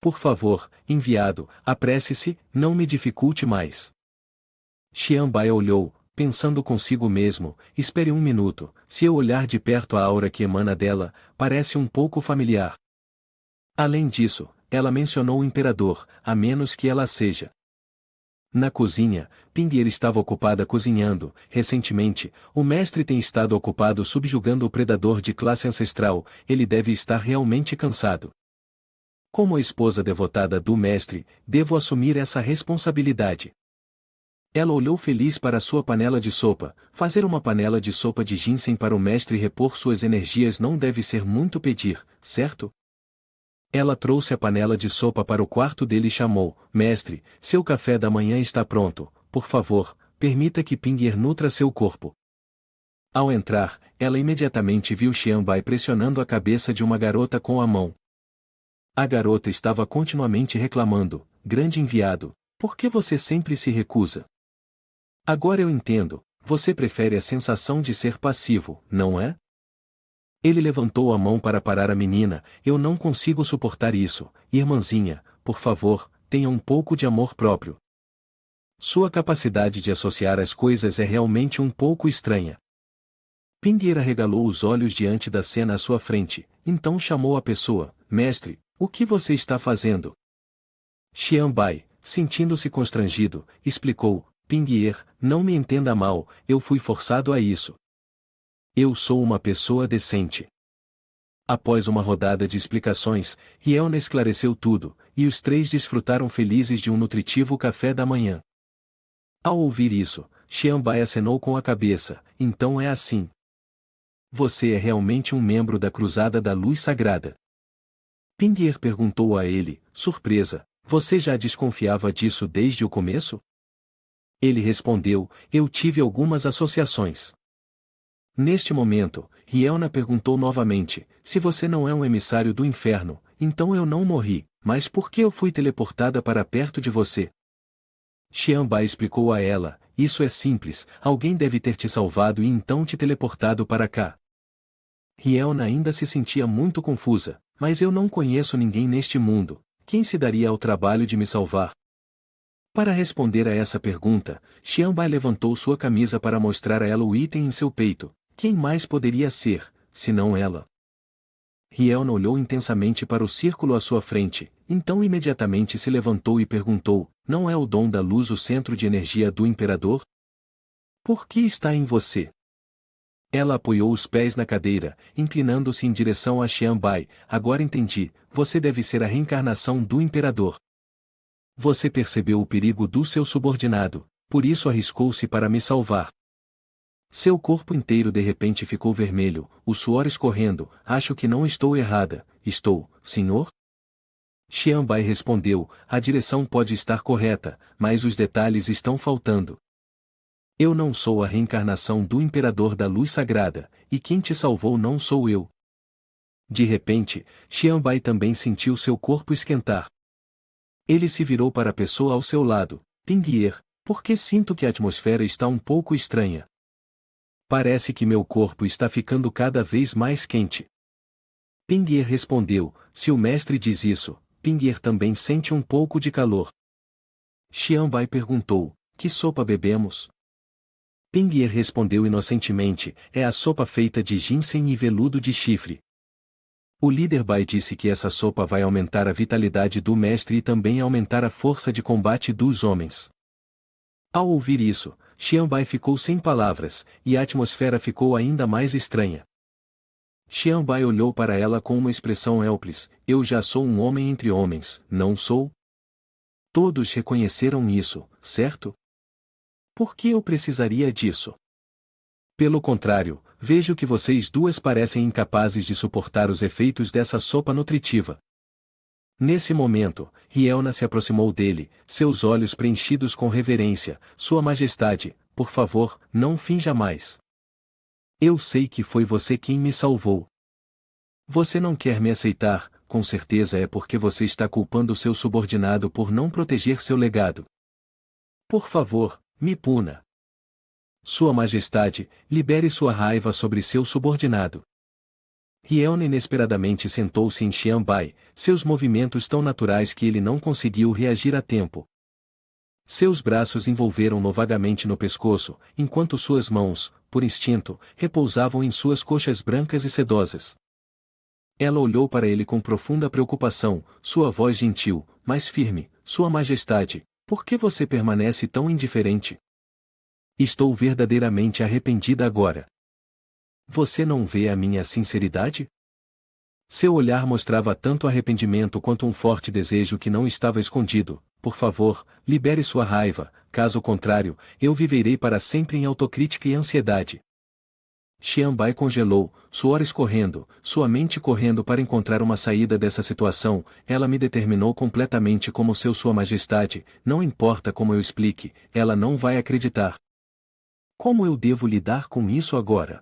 Speaker 1: Por favor, enviado, apresse-se, não me dificulte mais. Xianbai olhou, pensando consigo mesmo: espere um minuto, se eu olhar de perto a aura que emana dela, parece um pouco familiar. Além disso, ela mencionou o imperador, a menos que ela seja. Na cozinha, Pinguer estava ocupada cozinhando. Recentemente, o mestre tem estado ocupado subjugando o predador de classe ancestral. Ele deve estar realmente cansado. Como a esposa devotada do mestre, devo assumir essa responsabilidade. Ela olhou feliz para sua panela de sopa. Fazer uma panela de sopa de ginseng para o mestre repor suas energias não deve ser muito pedir, certo? Ela trouxe a panela de sopa para o quarto dele e chamou: mestre, seu café da manhã está pronto, por favor, permita que Pinguer nutra seu corpo. Ao entrar, ela imediatamente viu Xianbai pressionando a cabeça de uma garota com a mão. A garota estava continuamente reclamando: grande enviado, por que você sempre se recusa? Agora eu entendo, você prefere a sensação de ser passivo, não é? Ele levantou a mão para parar a menina: eu não consigo suportar isso, irmãzinha, por favor, tenha um pouco de amor próprio. Sua capacidade de associar as coisas é realmente um pouco estranha. Pingueira arregalou os olhos diante da cena à sua frente, então chamou a pessoa: mestre, o que você está fazendo? Xianbai, sentindo-se constrangido, explicou: Pinguer, não me entenda mal, eu fui forçado a isso. Eu sou uma pessoa decente. Após uma rodada de explicações, Rielna esclareceu tudo, e os três desfrutaram felizes de um nutritivo café da manhã. Ao ouvir isso, Xianbai acenou com a cabeça: então é assim. Você é realmente um membro da Cruzada da Luz Sagrada. Pinguer perguntou a ele, surpresa: você já desconfiava disso desde o começo? Ele respondeu: eu tive algumas associações. Neste momento, Rielna perguntou novamente: se você não é um emissário do inferno, então eu não morri, mas por que eu fui teleportada para perto de você? Xianbai explicou a ela: isso é simples, alguém deve ter te salvado e então te teleportado para cá. Rielna ainda se sentia muito confusa: mas eu não conheço ninguém neste mundo, quem se daria ao trabalho de me salvar? Para responder a essa pergunta, Xianbai levantou sua camisa para mostrar a ela o item em seu peito. Quem mais poderia ser, senão ela? Rielna olhou intensamente para o círculo à sua frente, então imediatamente se levantou e perguntou: não é o dom da luz o centro de energia do imperador? Por que está em você? Ela apoiou os pés na cadeira, inclinando-se em direção a Xianbai: agora entendi, você deve ser a reencarnação do imperador. Você percebeu o perigo do seu subordinado, por isso arriscou-se para me salvar. Seu corpo inteiro de repente ficou vermelho, o suor escorrendo. Acho que não estou errada. Estou, senhor? Xianbai respondeu: a direção pode estar correta, mas os detalhes estão faltando. Eu não sou a reencarnação do Imperador da Luz Sagrada, e quem te salvou não sou eu. De repente, Xianbai também sentiu seu corpo esquentar. Ele se virou para a pessoa ao seu lado: Pinguer, por que sinto que a atmosfera está um pouco estranha? Parece que meu corpo está ficando cada vez mais quente. Pinguer respondeu: se o mestre diz isso, Pinguer também sente um pouco de calor. Xianbai perguntou: que sopa bebemos? Pinguer respondeu inocentemente: é a sopa feita de ginseng e veludo de chifre. O líder Bai disse que essa sopa vai aumentar a vitalidade do mestre e também aumentar a força de combate dos homens. Ao ouvir isso, Xianbai ficou sem palavras, e a atmosfera ficou ainda mais estranha. Xianbai olhou para ela com uma expressão helpless: eu já sou um homem entre homens, não sou? Todos reconheceram isso, certo? Por que eu precisaria disso? Pelo contrário, vejo que vocês duas parecem incapazes de suportar os efeitos dessa sopa nutritiva. Nesse momento, Rielna se aproximou dele, seus olhos preenchidos com reverência. Sua Majestade, por favor, não finja mais. Eu sei que foi você quem me salvou. Você não quer me aceitar, com certeza é porque você está culpando seu subordinado por não proteger seu legado. Por favor, me puna. Sua Majestade, libere sua raiva sobre seu subordinado. Rielna inesperadamente sentou-se em Xianbai, seus movimentos tão naturais que ele não conseguiu reagir a tempo. Seus braços envolveram-no vagamente no pescoço, enquanto suas mãos, por instinto, repousavam em suas coxas brancas e sedosas. Ela olhou para ele com profunda preocupação, sua voz gentil, mas firme. Sua Majestade, por que você permanece tão indiferente? Estou verdadeiramente arrependida agora. Você não vê a minha sinceridade? Seu olhar mostrava tanto arrependimento quanto um forte desejo que não estava escondido. Por favor, libere sua raiva, caso contrário, eu viverei para sempre em autocrítica e ansiedade. Xianbai congelou, suor escorrendo, sua mente correndo para encontrar uma saída dessa situação. Ela me determinou completamente como Sua Majestade, não importa como eu explique, ela não vai acreditar. Como eu devo lidar com isso agora?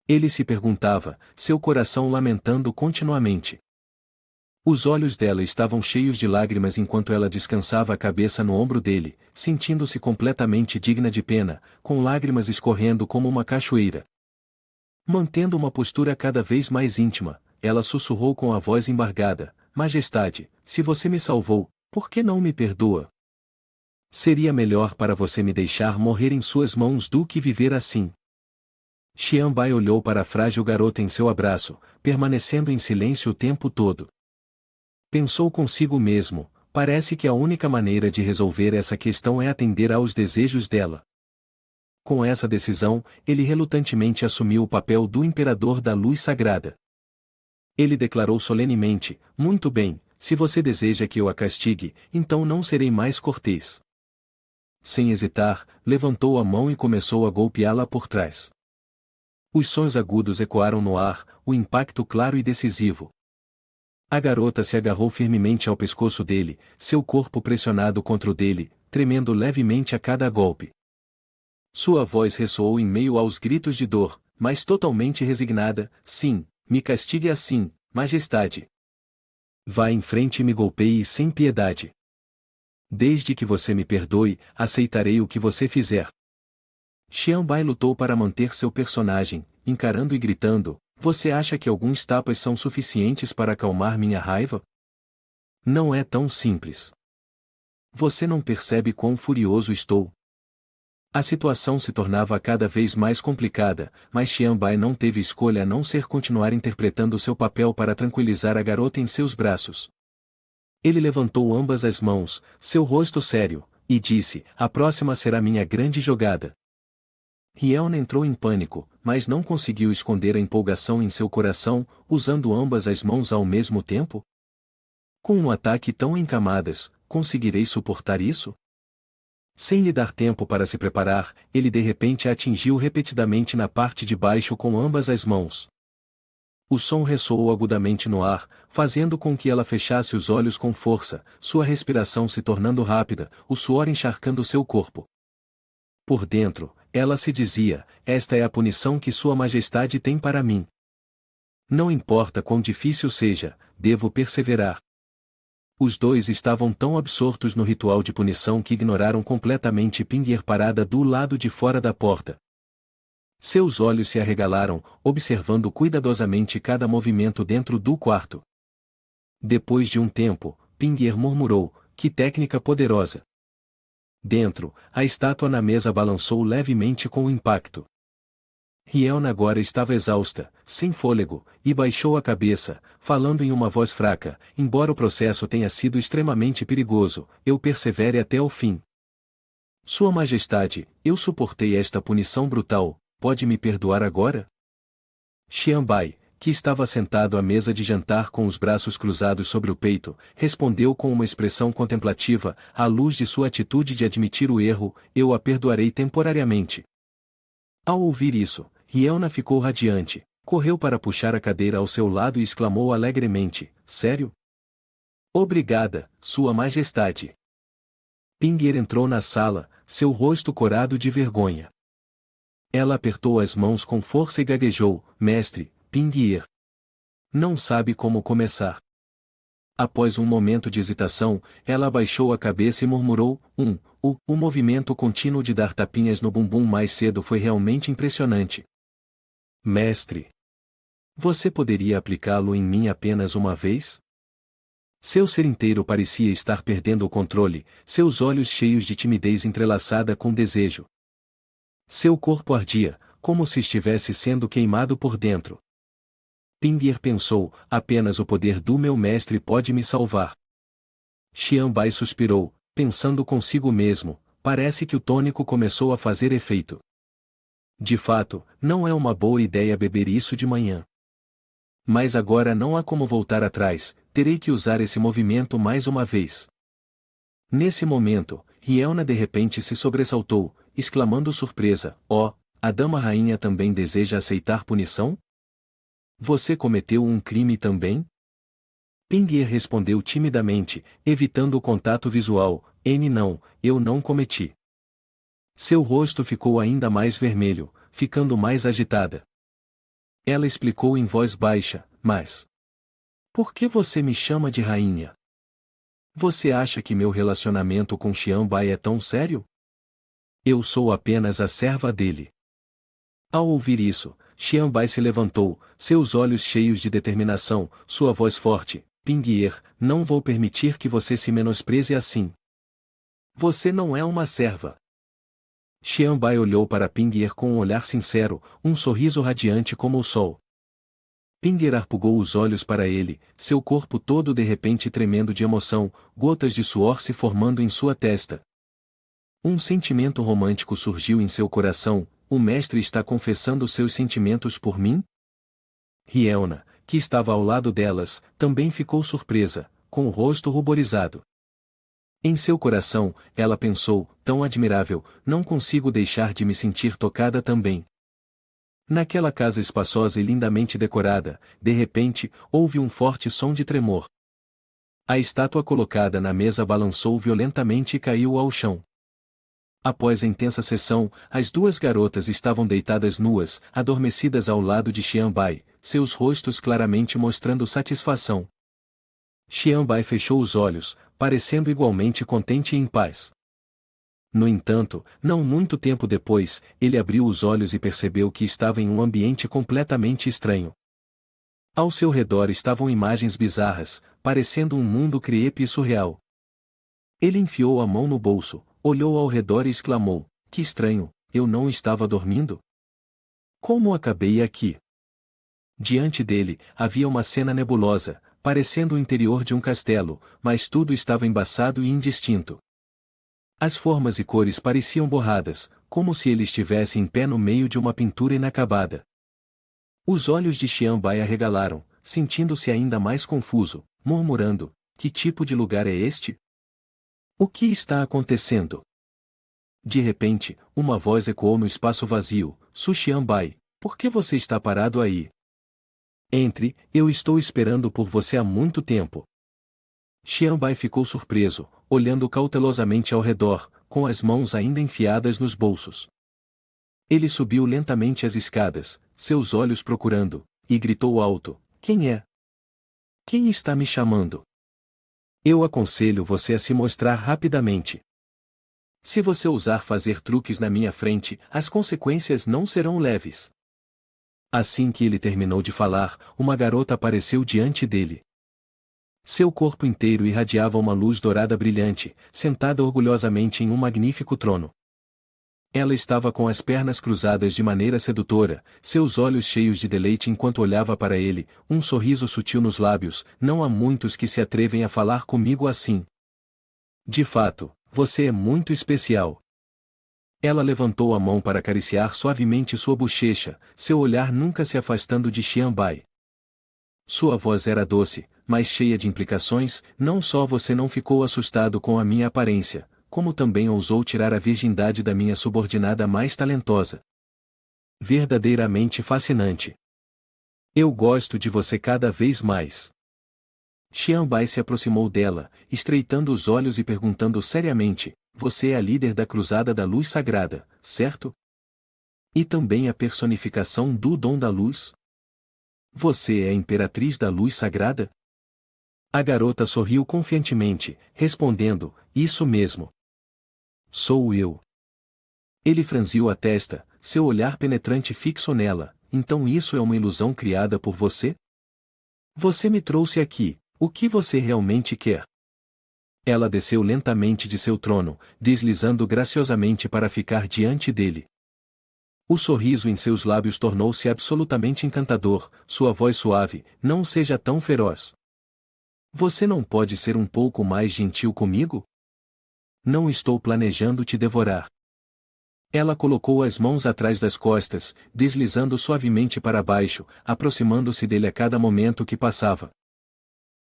Speaker 1: Ele se perguntava, seu coração lamentando continuamente. Os olhos dela estavam cheios de lágrimas enquanto ela descansava a cabeça no ombro dele, sentindo-se completamente digna de pena, com lágrimas escorrendo como uma cachoeira. Mantendo uma postura cada vez mais íntima, ela sussurrou com a voz embargada: Majestade, se você me salvou, por que não me perdoa? Seria melhor para você me deixar morrer em suas mãos do que viver assim. Xianbai olhou para a frágil garota em seu abraço, permanecendo em silêncio o tempo todo. Pensou consigo mesmo, parece que a única maneira de resolver essa questão é atender aos desejos dela. Com essa decisão, ele relutantemente assumiu o papel do Imperador da Luz Sagrada. Ele declarou solenemente: muito bem, se você deseja que eu a castigue, então não serei mais cortês. Sem hesitar, levantou a mão e começou a golpeá-la por trás. Os sons agudos ecoaram no ar, o impacto claro e decisivo. A garota se agarrou firmemente ao pescoço dele, seu corpo pressionado contra o dele, tremendo levemente a cada golpe. Sua voz ressoou em meio aos gritos de dor, mas totalmente resignada: sim, me castigue assim, Majestade. Vá em frente e me golpeie sem piedade. Desde que você me perdoe, aceitarei o que você fizer. Xianbai lutou para manter seu personagem, encarando e gritando: você acha que alguns tapas são suficientes para acalmar minha raiva? Não é tão simples. Você não percebe quão furioso estou. A situação se tornava cada vez mais complicada, mas Xianbai não teve escolha a não ser continuar interpretando seu papel para tranquilizar a garota em seus braços. Ele levantou ambas as mãos, seu rosto sério, e disse: a próxima será minha grande jogada. Rielna entrou em pânico, mas não conseguiu esconder a empolgação em seu coração, usando ambas as mãos ao mesmo tempo. Com um ataque tão em camadas, conseguirei suportar isso? Sem lhe dar tempo para se preparar, ele de repente a atingiu repetidamente na parte de baixo com ambas as mãos. O som ressoou agudamente no ar, fazendo com que ela fechasse os olhos com força, sua respiração se tornando rápida, o suor encharcando seu corpo. Por dentro, ela se dizia: esta é a punição que Sua Majestade tem para mim. Não importa quão difícil seja, devo perseverar. Os dois estavam tão absortos no ritual de punição que ignoraram completamente Pinguer parada do lado de fora da porta. Seus olhos se arregalaram, observando cuidadosamente cada movimento dentro do quarto. Depois de um tempo, Pinguer murmurou: que técnica poderosa! Dentro, a estátua na mesa balançou levemente com o impacto. Rielna agora estava exausta, sem fôlego, e baixou a cabeça, falando em uma voz fraca: embora o processo tenha sido extremamente perigoso, eu persevere até o fim. Sua Majestade, eu suportei esta punição brutal, pode me perdoar agora? Xianbai, que estava sentado à mesa de jantar com os braços cruzados sobre o peito, respondeu com uma expressão contemplativa: à luz de sua atitude de admitir o erro, eu a perdoarei temporariamente. Ao ouvir isso, Rielna ficou radiante, correu para puxar a cadeira ao seu lado e exclamou alegremente: sério? Obrigada, Sua Majestade. Pinguir entrou na sala, seu rosto corado de vergonha. Ela apertou as mãos com força e gaguejou: Mestre, Pinguir. Não sabe como começar. Após um momento de hesitação, ela abaixou a cabeça e murmurou: O movimento contínuo de dar tapinhas no bumbum mais cedo foi realmente impressionante. Mestre. Você poderia aplicá-lo em mim apenas uma vez? Seu ser inteiro parecia estar perdendo o controle, seus olhos cheios de timidez entrelaçada com desejo. Seu corpo ardia, como se estivesse sendo queimado por dentro. Pinguir pensou: apenas o poder do meu mestre pode me salvar. Xianbai suspirou, pensando consigo mesmo: parece que o tônico começou a fazer efeito. De fato, não é uma boa ideia beber isso de manhã. Mas agora não há como voltar atrás, terei que usar esse movimento mais uma vez. Nesse momento, Rielna de repente se sobressaltou, exclamando surpresa: a dama rainha também deseja aceitar punição? Você cometeu um crime também? Pinguir respondeu timidamente, evitando o contato visual: não, eu não cometi. Seu rosto ficou ainda mais vermelho, ficando mais agitada. Ela explicou em voz baixa: mas por que você me chama de rainha? Você acha que meu relacionamento com Xianbai é tão sério? Eu sou apenas a serva dele. Ao ouvir isso, Xianbai se levantou, seus olhos cheios de determinação, sua voz forte: Pinguir, não vou permitir que você se menospreze assim. Você não é uma serva. Xianbai olhou para Pinguir com um olhar sincero, um sorriso radiante como o sol. Pinguir arpugou os olhos para ele, seu corpo todo de repente tremendo de emoção, gotas de suor se formando em sua testa. Um sentimento romântico surgiu em seu coração: o mestre está confessando seus sentimentos por mim? Rielna, que estava ao lado delas, também ficou surpresa, com o rosto ruborizado. Em seu coração, ela pensou: tão admirável, não consigo deixar de me sentir tocada também. Naquela casa espaçosa e lindamente decorada, de repente, houve um forte som de tremor. A estátua colocada na mesa balançou violentamente e caiu ao chão. Após a intensa sessão, as duas garotas estavam deitadas nuas, adormecidas ao lado de Xianbai, seus rostos claramente mostrando satisfação. Xianbai fechou os olhos, parecendo igualmente contente e em paz. No entanto, não muito tempo depois, ele abriu os olhos e percebeu que estava em um ambiente completamente estranho. Ao seu redor estavam imagens bizarras, parecendo um mundo creepy e surreal. Ele enfiou a mão no bolso, olhou ao redor e exclamou: que estranho, eu não estava dormindo? Como acabei aqui? Diante dele, havia uma cena nebulosa, parecendo o interior de um castelo, mas tudo estava embaçado e indistinto. As formas e cores pareciam borradas, como se ele estivesse em pé no meio de uma pintura inacabada. Os olhos de Xianbai arregalaram, sentindo-se ainda mais confuso, murmurando: que tipo de lugar é este? O que está acontecendo? De repente, uma voz ecoou no espaço vazio: Su Xianbai, por que você está parado aí? Entre, eu estou esperando por você há muito tempo. Xianbai ficou surpreso, olhando cautelosamente ao redor, com as mãos ainda enfiadas nos bolsos. Ele subiu lentamente as escadas, seus olhos procurando, e gritou alto: quem é? Quem está me chamando? Eu aconselho você a se mostrar rapidamente. Se você ousar fazer truques na minha frente, as consequências não serão leves. Assim que ele terminou de falar, uma garota apareceu diante dele. Seu corpo inteiro irradiava uma luz dourada brilhante, sentada orgulhosamente em um magnífico trono. Ela estava com as pernas cruzadas de maneira sedutora, seus olhos cheios de deleite enquanto olhava para ele, um sorriso sutil nos lábios: não há muitos que se atrevem a falar comigo assim. De fato, você é muito especial. Ela levantou a mão para acariciar suavemente sua bochecha, seu olhar nunca se afastando de Xianbai. Sua voz era doce, mas cheia de implicações: não só você não ficou assustado com a minha aparência, como também ousou tirar a virgindade da minha subordinada mais talentosa. Verdadeiramente fascinante. Eu gosto de você cada vez mais. Xianbai se aproximou dela, estreitando os olhos e perguntando seriamente: Você é a líder da Cruzada da Luz Sagrada, certo? E também a personificação do Dom da Luz? Você é a Imperatriz da Luz Sagrada? A garota sorriu confiantemente, respondendo: Isso mesmo. Sou eu. Ele franziu a testa, seu olhar penetrante fixo nela. Então isso é uma ilusão criada por você? Você me trouxe aqui. O que você realmente quer? Ela desceu lentamente de seu trono, deslizando graciosamente para ficar diante dele. O sorriso em seus lábios tornou-se absolutamente encantador, sua voz suave: Não seja tão feroz. Você não pode ser um pouco mais gentil comigo? Não estou planejando te devorar. Ela colocou as mãos atrás das costas, deslizando suavemente para baixo, aproximando-se dele a cada momento que passava.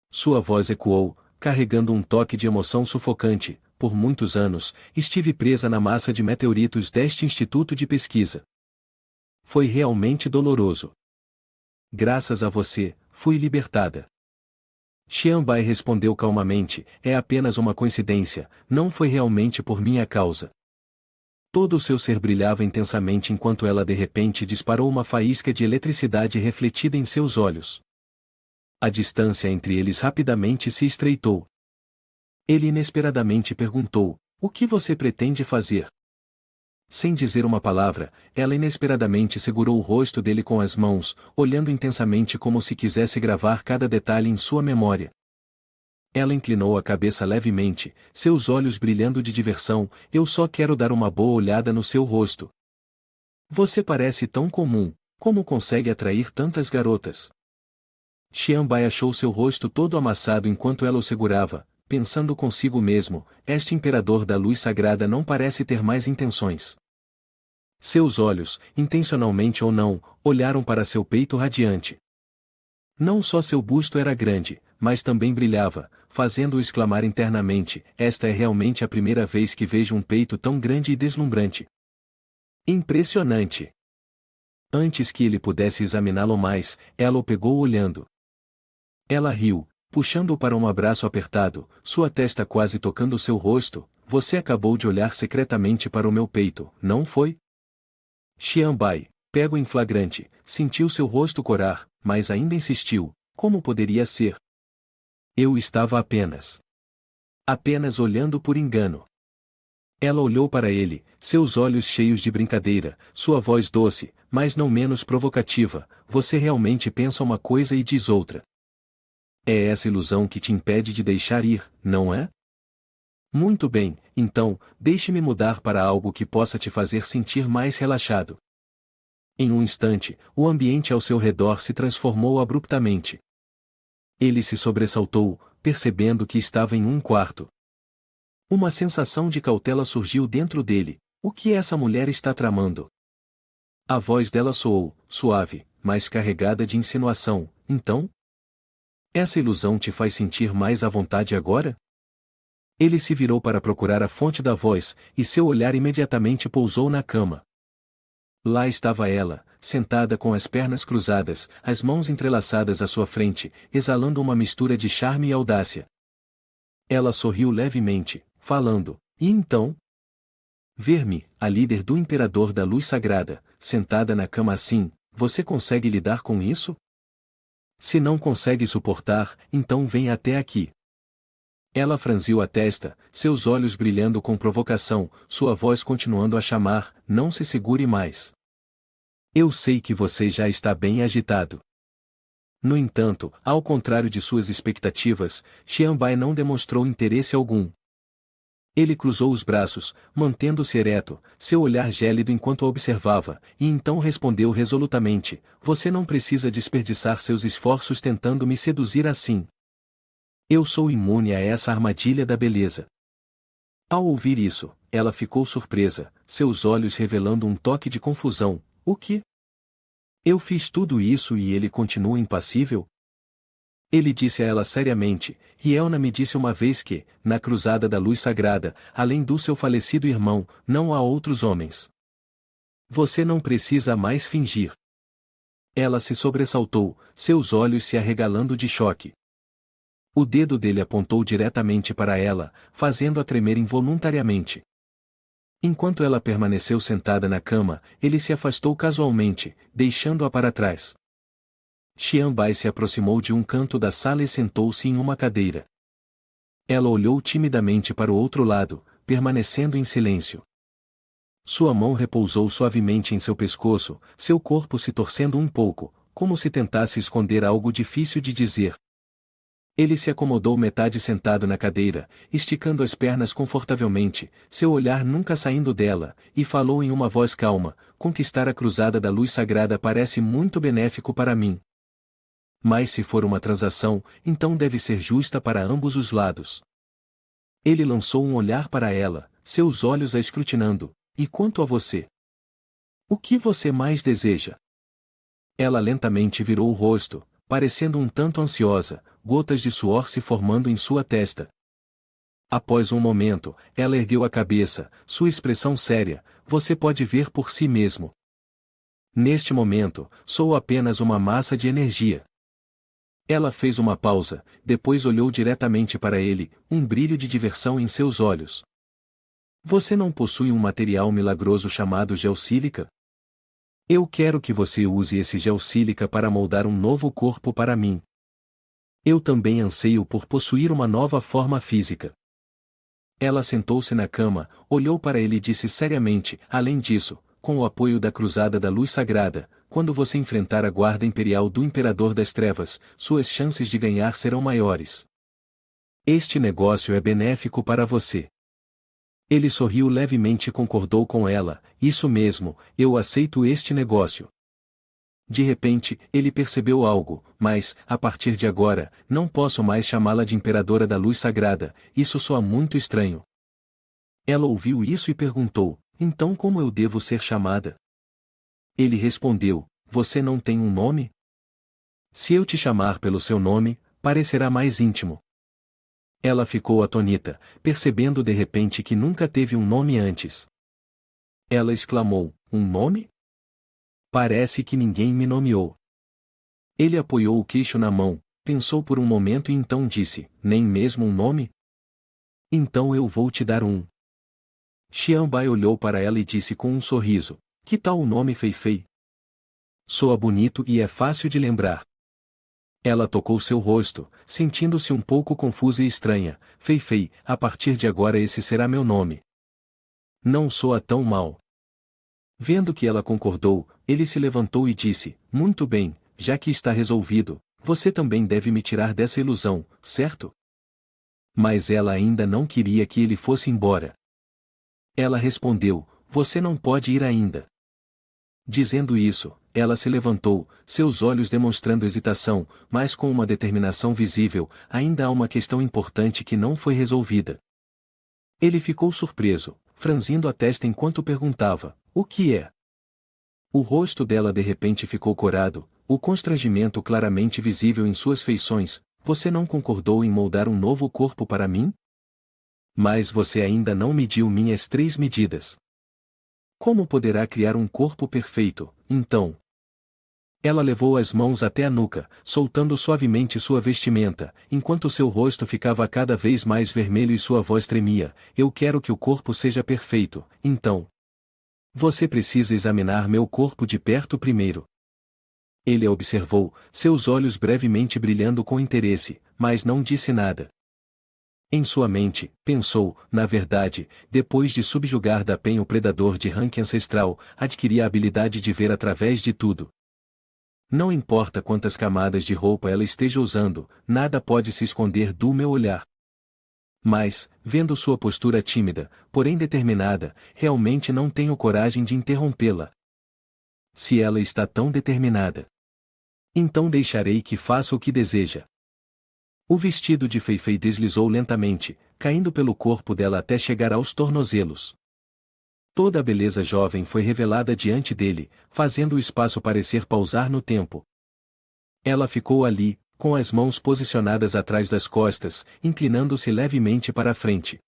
Speaker 1: Sua voz ecoou, carregando um toque de emoção sufocante. Por muitos anos, estive presa na massa de meteoritos deste instituto de pesquisa. Foi realmente doloroso. Graças a você, fui libertada. Xianbai respondeu calmamente: É apenas uma coincidência, não foi realmente por minha causa. Todo o seu ser brilhava intensamente enquanto ela de repente disparou uma faísca de eletricidade refletida em seus olhos. A distância entre eles rapidamente se estreitou. Ele inesperadamente perguntou: O que você pretende fazer? Sem dizer uma palavra, ela inesperadamente segurou o rosto dele com as mãos, olhando intensamente como se quisesse gravar cada detalhe em sua memória. Ela inclinou a cabeça levemente, seus olhos brilhando de diversão. Eu só quero dar uma boa olhada no seu rosto. Você parece tão comum, como consegue atrair tantas garotas? Xianbai achou seu rosto todo amassado enquanto ela o segurava, pensando consigo mesmo: Este imperador da luz sagrada não parece ter mais intenções. Seus olhos, intencionalmente ou não, olharam para seu peito radiante. Não só seu busto era grande, mas também brilhava, fazendo-o exclamar internamente: Esta é realmente a primeira vez que vejo um peito tão grande e deslumbrante. Impressionante! Antes que ele pudesse examiná-lo mais, ela o pegou olhando. Ela riu, puxando-o para um abraço apertado, sua testa quase tocando seu rosto. Você acabou de olhar secretamente para o meu peito, não foi? Xianbai, pego em flagrante, sentiu seu rosto corar, mas ainda insistiu: Como poderia ser? Eu estava apenas olhando por engano. Ela olhou para ele, seus olhos cheios de brincadeira, sua voz doce, mas não menos provocativa: Você realmente pensa uma coisa e diz outra. É essa ilusão que te impede de deixar ir, não é? Muito bem, então, deixe-me mudar para algo que possa te fazer sentir mais relaxado. Em um instante, o ambiente ao seu redor se transformou abruptamente. Ele se sobressaltou, percebendo que estava em um quarto. Uma sensação de cautela surgiu dentro dele: O que essa mulher está tramando? A voz dela soou, suave, mas carregada de insinuação: Então? Essa ilusão te faz sentir mais à vontade agora? Ele se virou para procurar a fonte da voz, e seu olhar imediatamente pousou na cama. Lá estava ela, sentada com as pernas cruzadas, as mãos entrelaçadas à sua frente, exalando uma mistura de charme e audácia. Ela sorriu levemente, falando: E então? Ver-me, a líder do Imperador da Luz Sagrada, sentada na cama assim, você consegue lidar com isso? Se não consegue suportar, então venha até aqui. Ela franziu a testa, seus olhos brilhando com provocação, sua voz continuando a chamar: Não se segure mais. Eu sei que você já está bem agitado. No entanto, ao contrário de suas expectativas, Xianbai não demonstrou interesse algum. Ele cruzou os braços, mantendo-se ereto, seu olhar gélido enquanto a observava, e então respondeu resolutamente: Você não precisa desperdiçar seus esforços tentando me seduzir assim. Eu sou imune a essa armadilha da beleza. Ao ouvir isso, ela ficou surpresa, seus olhos revelando um toque de confusão: O que? Eu fiz tudo isso e ele continua impassível? Ele disse a ela seriamente: Rielna me disse uma vez que, na Cruzada da Luz Sagrada, além do seu falecido irmão, não há outros homens. Você não precisa mais fingir. Ela se sobressaltou, seus olhos se arregalando de choque. O dedo dele apontou diretamente para ela, fazendo-a tremer involuntariamente. Enquanto ela permaneceu sentada na cama, ele se afastou casualmente, deixando-a para trás. Xian Bai se aproximou de um canto da sala e sentou-se em uma cadeira. Ela olhou timidamente para o outro lado, permanecendo em silêncio. Sua mão repousou suavemente em seu pescoço, seu corpo se torcendo um pouco, como se tentasse esconder algo difícil de dizer. Ele se acomodou metade sentado na cadeira, esticando as pernas confortavelmente, seu olhar nunca saindo dela, e falou em uma voz calma: conquistar a cruzada da luz sagrada parece muito benéfico para mim. Mas se for uma transação, então deve ser justa para ambos os lados. Ele lançou um olhar para ela, seus olhos a escrutinando. E quanto a você? O que você mais deseja? Ela lentamente virou o rosto, parecendo um tanto ansiosa, gotas de suor se formando em sua testa. Após um momento, ela ergueu a cabeça, sua expressão séria: você pode ver por si mesmo. Neste momento, sou apenas uma massa de energia. Ela fez uma pausa, depois olhou diretamente para ele, um brilho de diversão em seus olhos. Você não possui um material milagroso chamado geossílica? Eu quero que você use esse geossílica para moldar um novo corpo para mim. Eu também anseio por possuir uma nova forma física. Ela sentou-se na cama, olhou para ele e disse seriamente: além disso, com o apoio da Cruzada da Luz Sagrada, quando você enfrentar a Guarda Imperial do Imperador das Trevas, suas chances de ganhar serão maiores. Este negócio é benéfico para você. Ele sorriu levemente e concordou com ela: isso mesmo, eu aceito este negócio. De repente, ele percebeu algo: mas, a partir de agora, não posso mais chamá-la de Imperadora da Luz Sagrada, isso soa muito estranho. Ela ouviu isso e perguntou: então como eu devo ser chamada? Ele respondeu: você não tem um nome? Se eu te chamar pelo seu nome, parecerá mais íntimo. Ela ficou atônita, percebendo de repente que nunca teve um nome antes. Ela exclamou: um nome? Parece que ninguém me nomeou. Ele apoiou o queixo na mão, pensou por um momento e então disse: nem mesmo um nome? Então eu vou te dar um. Xian Bai olhou para ela e disse com um sorriso: que tal o nome Fei Fei? Soa bonito e é fácil de lembrar. Ela tocou seu rosto, sentindo-se um pouco confusa e estranha. Fei Fei, a partir de agora esse será meu nome. Não soa tão mal. Vendo que ela concordou, ele se levantou e disse: muito bem, já que está resolvido, você também deve me tirar dessa ilusão, certo? Mas ela ainda não queria que ele fosse embora. Ela respondeu: você não pode ir ainda. Dizendo isso, ela se levantou, seus olhos demonstrando hesitação, mas com uma determinação visível: ainda há uma questão importante que não foi resolvida. Ele ficou surpreso, franzindo a testa enquanto perguntava: o que é? O rosto dela de repente ficou corado, o constrangimento claramente visível em suas feições. Você não concordou em moldar um novo corpo para mim? Mas você ainda não mediu minhas 3 medidas. Como poderá criar um corpo perfeito, então? Ela levou as mãos até a nuca, soltando suavemente sua vestimenta, enquanto seu rosto ficava cada vez mais vermelho e sua voz tremia: eu quero que o corpo seja perfeito, então. Você precisa examinar meu corpo de perto primeiro. Ele a observou, seus olhos brevemente brilhando com interesse, mas não disse nada. Em sua mente, pensou: na verdade, depois de subjugar Dapen o predador de rank ancestral, adquiri a habilidade de ver através de tudo. Não importa quantas camadas de roupa ela esteja usando, nada pode se esconder do meu olhar. Mas, vendo sua postura tímida, porém determinada, realmente não tenho coragem de interrompê-la. Se ela está tão determinada, então deixarei que faça o que deseja. O vestido de Fei Fei deslizou lentamente, caindo pelo corpo dela até chegar aos tornozelos. Toda a beleza jovem foi revelada diante dele, fazendo o espaço parecer pausar no tempo. Ela ficou ali, com as mãos posicionadas atrás das costas, inclinando-se levemente para a frente.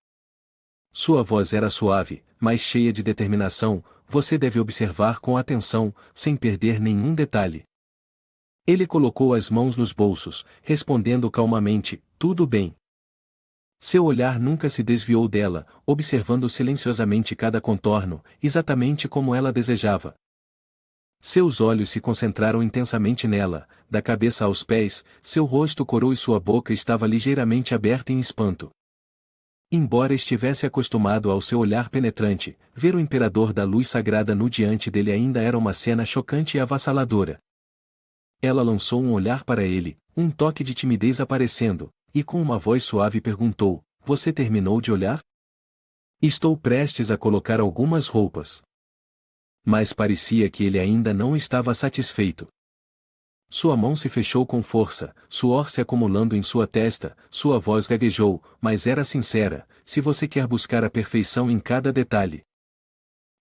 Speaker 1: Sua voz era suave, mas cheia de determinação: você deve observar com atenção, sem perder nenhum detalhe. Ele colocou as mãos nos bolsos, respondendo calmamente, tudo bem. Seu olhar nunca se desviou dela, observando silenciosamente cada contorno, exatamente como ela desejava. Seus olhos se concentraram intensamente nela, da cabeça aos pés, seu rosto corou e sua boca estava ligeiramente aberta em espanto. Embora estivesse acostumado ao seu olhar penetrante, ver o imperador da luz sagrada nu diante dele ainda era uma cena chocante e avassaladora. Ela lançou um olhar para ele, um toque de timidez aparecendo, e com uma voz suave perguntou, você terminou de olhar? Estou prestes a colocar algumas roupas. Mas parecia que ele ainda não estava satisfeito. Sua mão se fechou com força, suor se acumulando em sua testa, sua voz gaguejou, mas era sincera, se você quer buscar a perfeição em cada detalhe.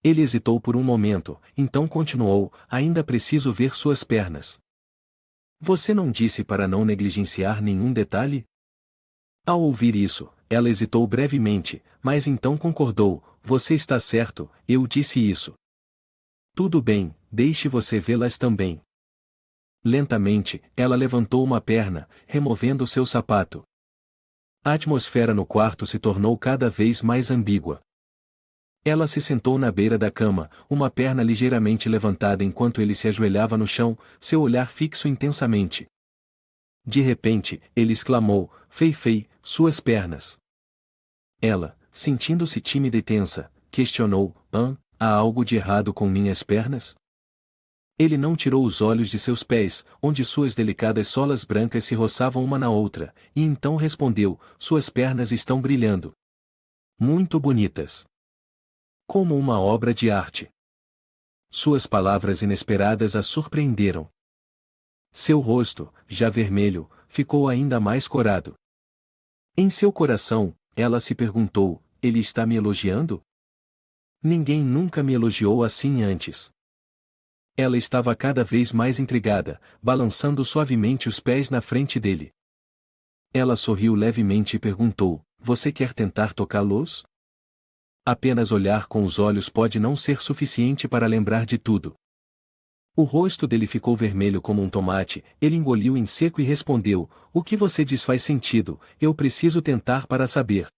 Speaker 1: Ele hesitou por um momento, então continuou, ainda preciso ver suas pernas. Você não disse para não negligenciar nenhum detalhe? Ao ouvir isso, ela hesitou brevemente, mas então concordou, você está certo, eu disse isso. Tudo bem, deixe você vê-las também. Lentamente, ela levantou uma perna, removendo seu sapato. A atmosfera no quarto se tornou cada vez mais ambígua. Ela se sentou na beira da cama, uma perna ligeiramente levantada enquanto ele se ajoelhava no chão, seu olhar fixo intensamente. De repente, ele exclamou, Fei Fei, suas pernas. Ela, sentindo-se tímida e tensa, questionou, há algo de errado com minhas pernas? Ele não tirou os olhos de seus pés, onde suas delicadas solas brancas se roçavam uma na outra, e então respondeu, suas pernas estão brilhando. Muito bonitas. Como uma obra de arte. Suas palavras inesperadas a surpreenderam. Seu rosto, já vermelho, ficou ainda mais corado. Em seu coração, ela se perguntou, ele está me elogiando? Ninguém nunca me elogiou assim antes. Ela estava cada vez mais intrigada, balançando suavemente os pés na frente dele. Ela sorriu levemente e perguntou, você quer tentar tocá-los? Apenas olhar com os olhos pode não ser suficiente para lembrar de tudo. O rosto dele ficou vermelho como um tomate, ele engoliu em seco e respondeu, o que você diz faz sentido, eu preciso tentar para saber.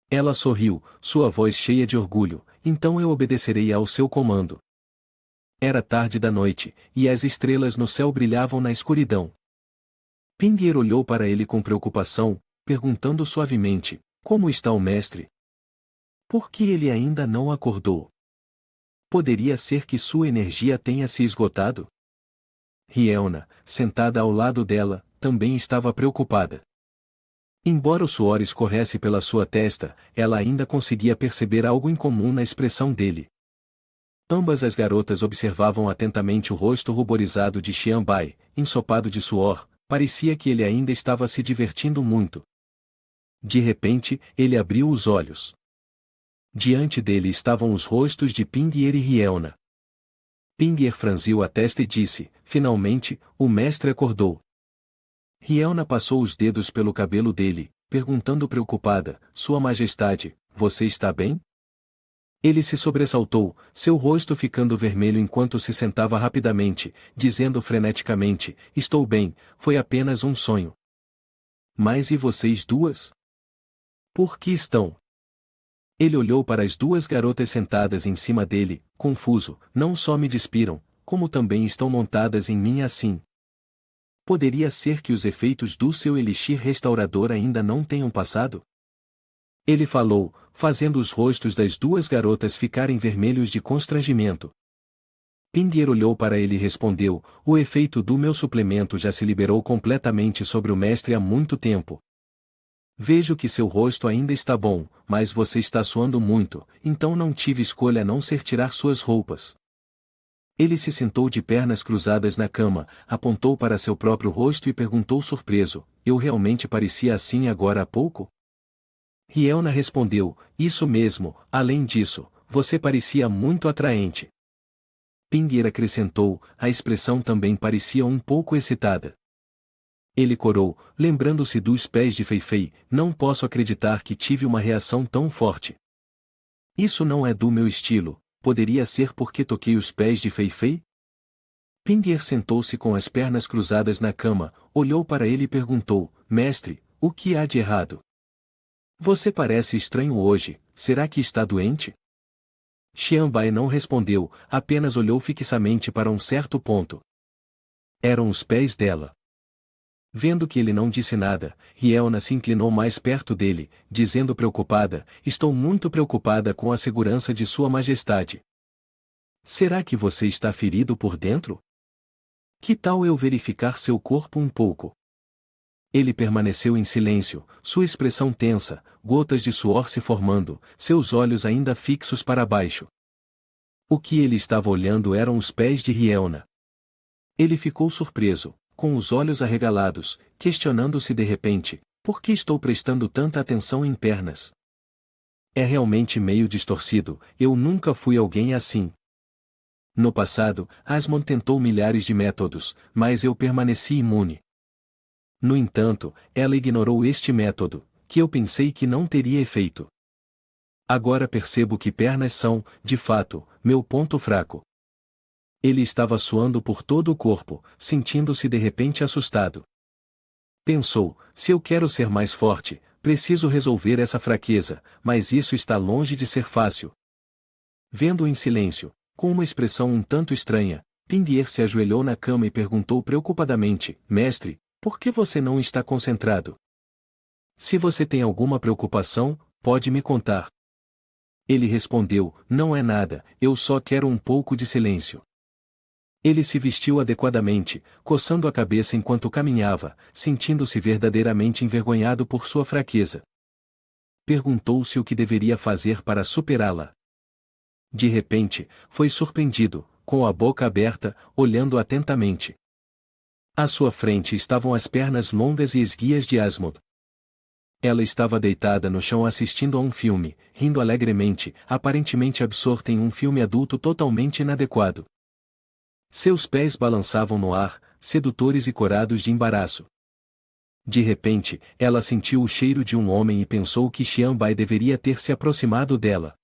Speaker 1: Ela sorriu, sua voz cheia de orgulho, então eu obedecerei ao seu comando. Era tarde da noite, e as estrelas no céu brilhavam na escuridão. Pinguer olhou para ele com preocupação, perguntando suavemente, como está o mestre? Por que ele ainda não acordou? Poderia ser que sua energia tenha se esgotado? Rielna, sentada ao lado dela, também estava preocupada. Embora o suor escorresse pela sua testa, ela ainda conseguia perceber algo incomum na expressão dele. Ambas as garotas observavam atentamente o rosto ruborizado de Xianbai, ensopado de suor, parecia que ele ainda estava se divertindo muito. De repente, ele abriu os olhos. Diante dele estavam os rostos de Pinguer e Rielna. Pinguer franziu a testa e disse, finalmente, o mestre acordou. Rielna passou os dedos pelo cabelo dele, perguntando preocupada, Sua Majestade, você está bem? Ele se sobressaltou, seu rosto ficando vermelho enquanto se sentava rapidamente, dizendo freneticamente, estou bem, foi apenas um sonho. Mas e vocês duas? Por que estão? Ele olhou para as duas garotas sentadas em cima dele, confuso, não só me despiram, como também estão montadas em mim assim. Poderia ser que os efeitos do seu elixir restaurador ainda não tenham passado? Ele falou, fazendo os rostos das duas garotas ficarem vermelhos de constrangimento. Pinguer olhou para ele e respondeu, o efeito do meu suplemento já se liberou completamente sobre o mestre há muito tempo. Vejo que seu rosto ainda está bom, mas você está suando muito, então não tive escolha a não ser tirar suas roupas. Ele se sentou de pernas cruzadas na cama, apontou para seu próprio rosto e perguntou surpreso, eu realmente parecia assim agora há pouco? Rielna respondeu, isso mesmo, além disso, você parecia muito atraente. Pinguer acrescentou, a expressão também parecia um pouco excitada. Ele corou, lembrando-se dos pés de Feifei, não posso acreditar que tive uma reação tão forte. Isso não é do meu estilo, poderia ser porque toquei os pés de Fei Fei? Pinguer sentou-se com as pernas cruzadas na cama, olhou para ele e perguntou, mestre, o que há de errado? Você parece estranho hoje, será que está doente? Xianbai não respondeu, apenas olhou fixamente para um certo ponto. Eram os pés dela. Vendo que ele não disse nada, Rielna se inclinou mais perto dele, dizendo preocupada, estou muito preocupada com a segurança de Sua Majestade. Será que você está ferido por dentro? Que tal eu verificar seu corpo um pouco? Ele permaneceu em silêncio, sua expressão tensa, gotas de suor se formando, seus olhos ainda fixos para baixo. O que ele estava olhando eram os pés de Rielna. Ele ficou surpreso, com os olhos arregalados, questionando-se de repente, por que estou prestando tanta atenção em pernas? É realmente meio distorcido, eu nunca fui alguém assim. No passado, Asmon tentou milhares de métodos, mas eu permaneci imune. No entanto, ela ignorou este método, que eu pensei que não teria efeito. Agora percebo que pernas são, de fato, meu ponto fraco. Ele estava suando por todo o corpo, sentindo-se de repente assustado. Pensou, se eu quero ser mais forte, preciso resolver essa fraqueza, mas isso está longe de ser fácil. Vendo-o em silêncio, com uma expressão um tanto estranha, Pinguer se ajoelhou na cama e perguntou preocupadamente, mestre, por que você não está concentrado? Se você tem alguma preocupação, pode me contar. Ele respondeu, não é nada, eu só quero um pouco de silêncio. Ele se vestiu adequadamente, coçando a cabeça enquanto caminhava, sentindo-se verdadeiramente envergonhado por sua fraqueza. Perguntou-se o que deveria fazer para superá-la. De repente, foi surpreendido, com a boca aberta, olhando atentamente. À sua frente estavam as pernas longas e esguias de Asmod. Ela estava deitada no chão assistindo a um filme, rindo alegremente, aparentemente absorta em um filme adulto totalmente inadequado. Seus pés balançavam no ar, sedutores e corados de embaraço. De repente, ela sentiu o cheiro de um homem e pensou que Xianbai deveria ter se aproximado dela.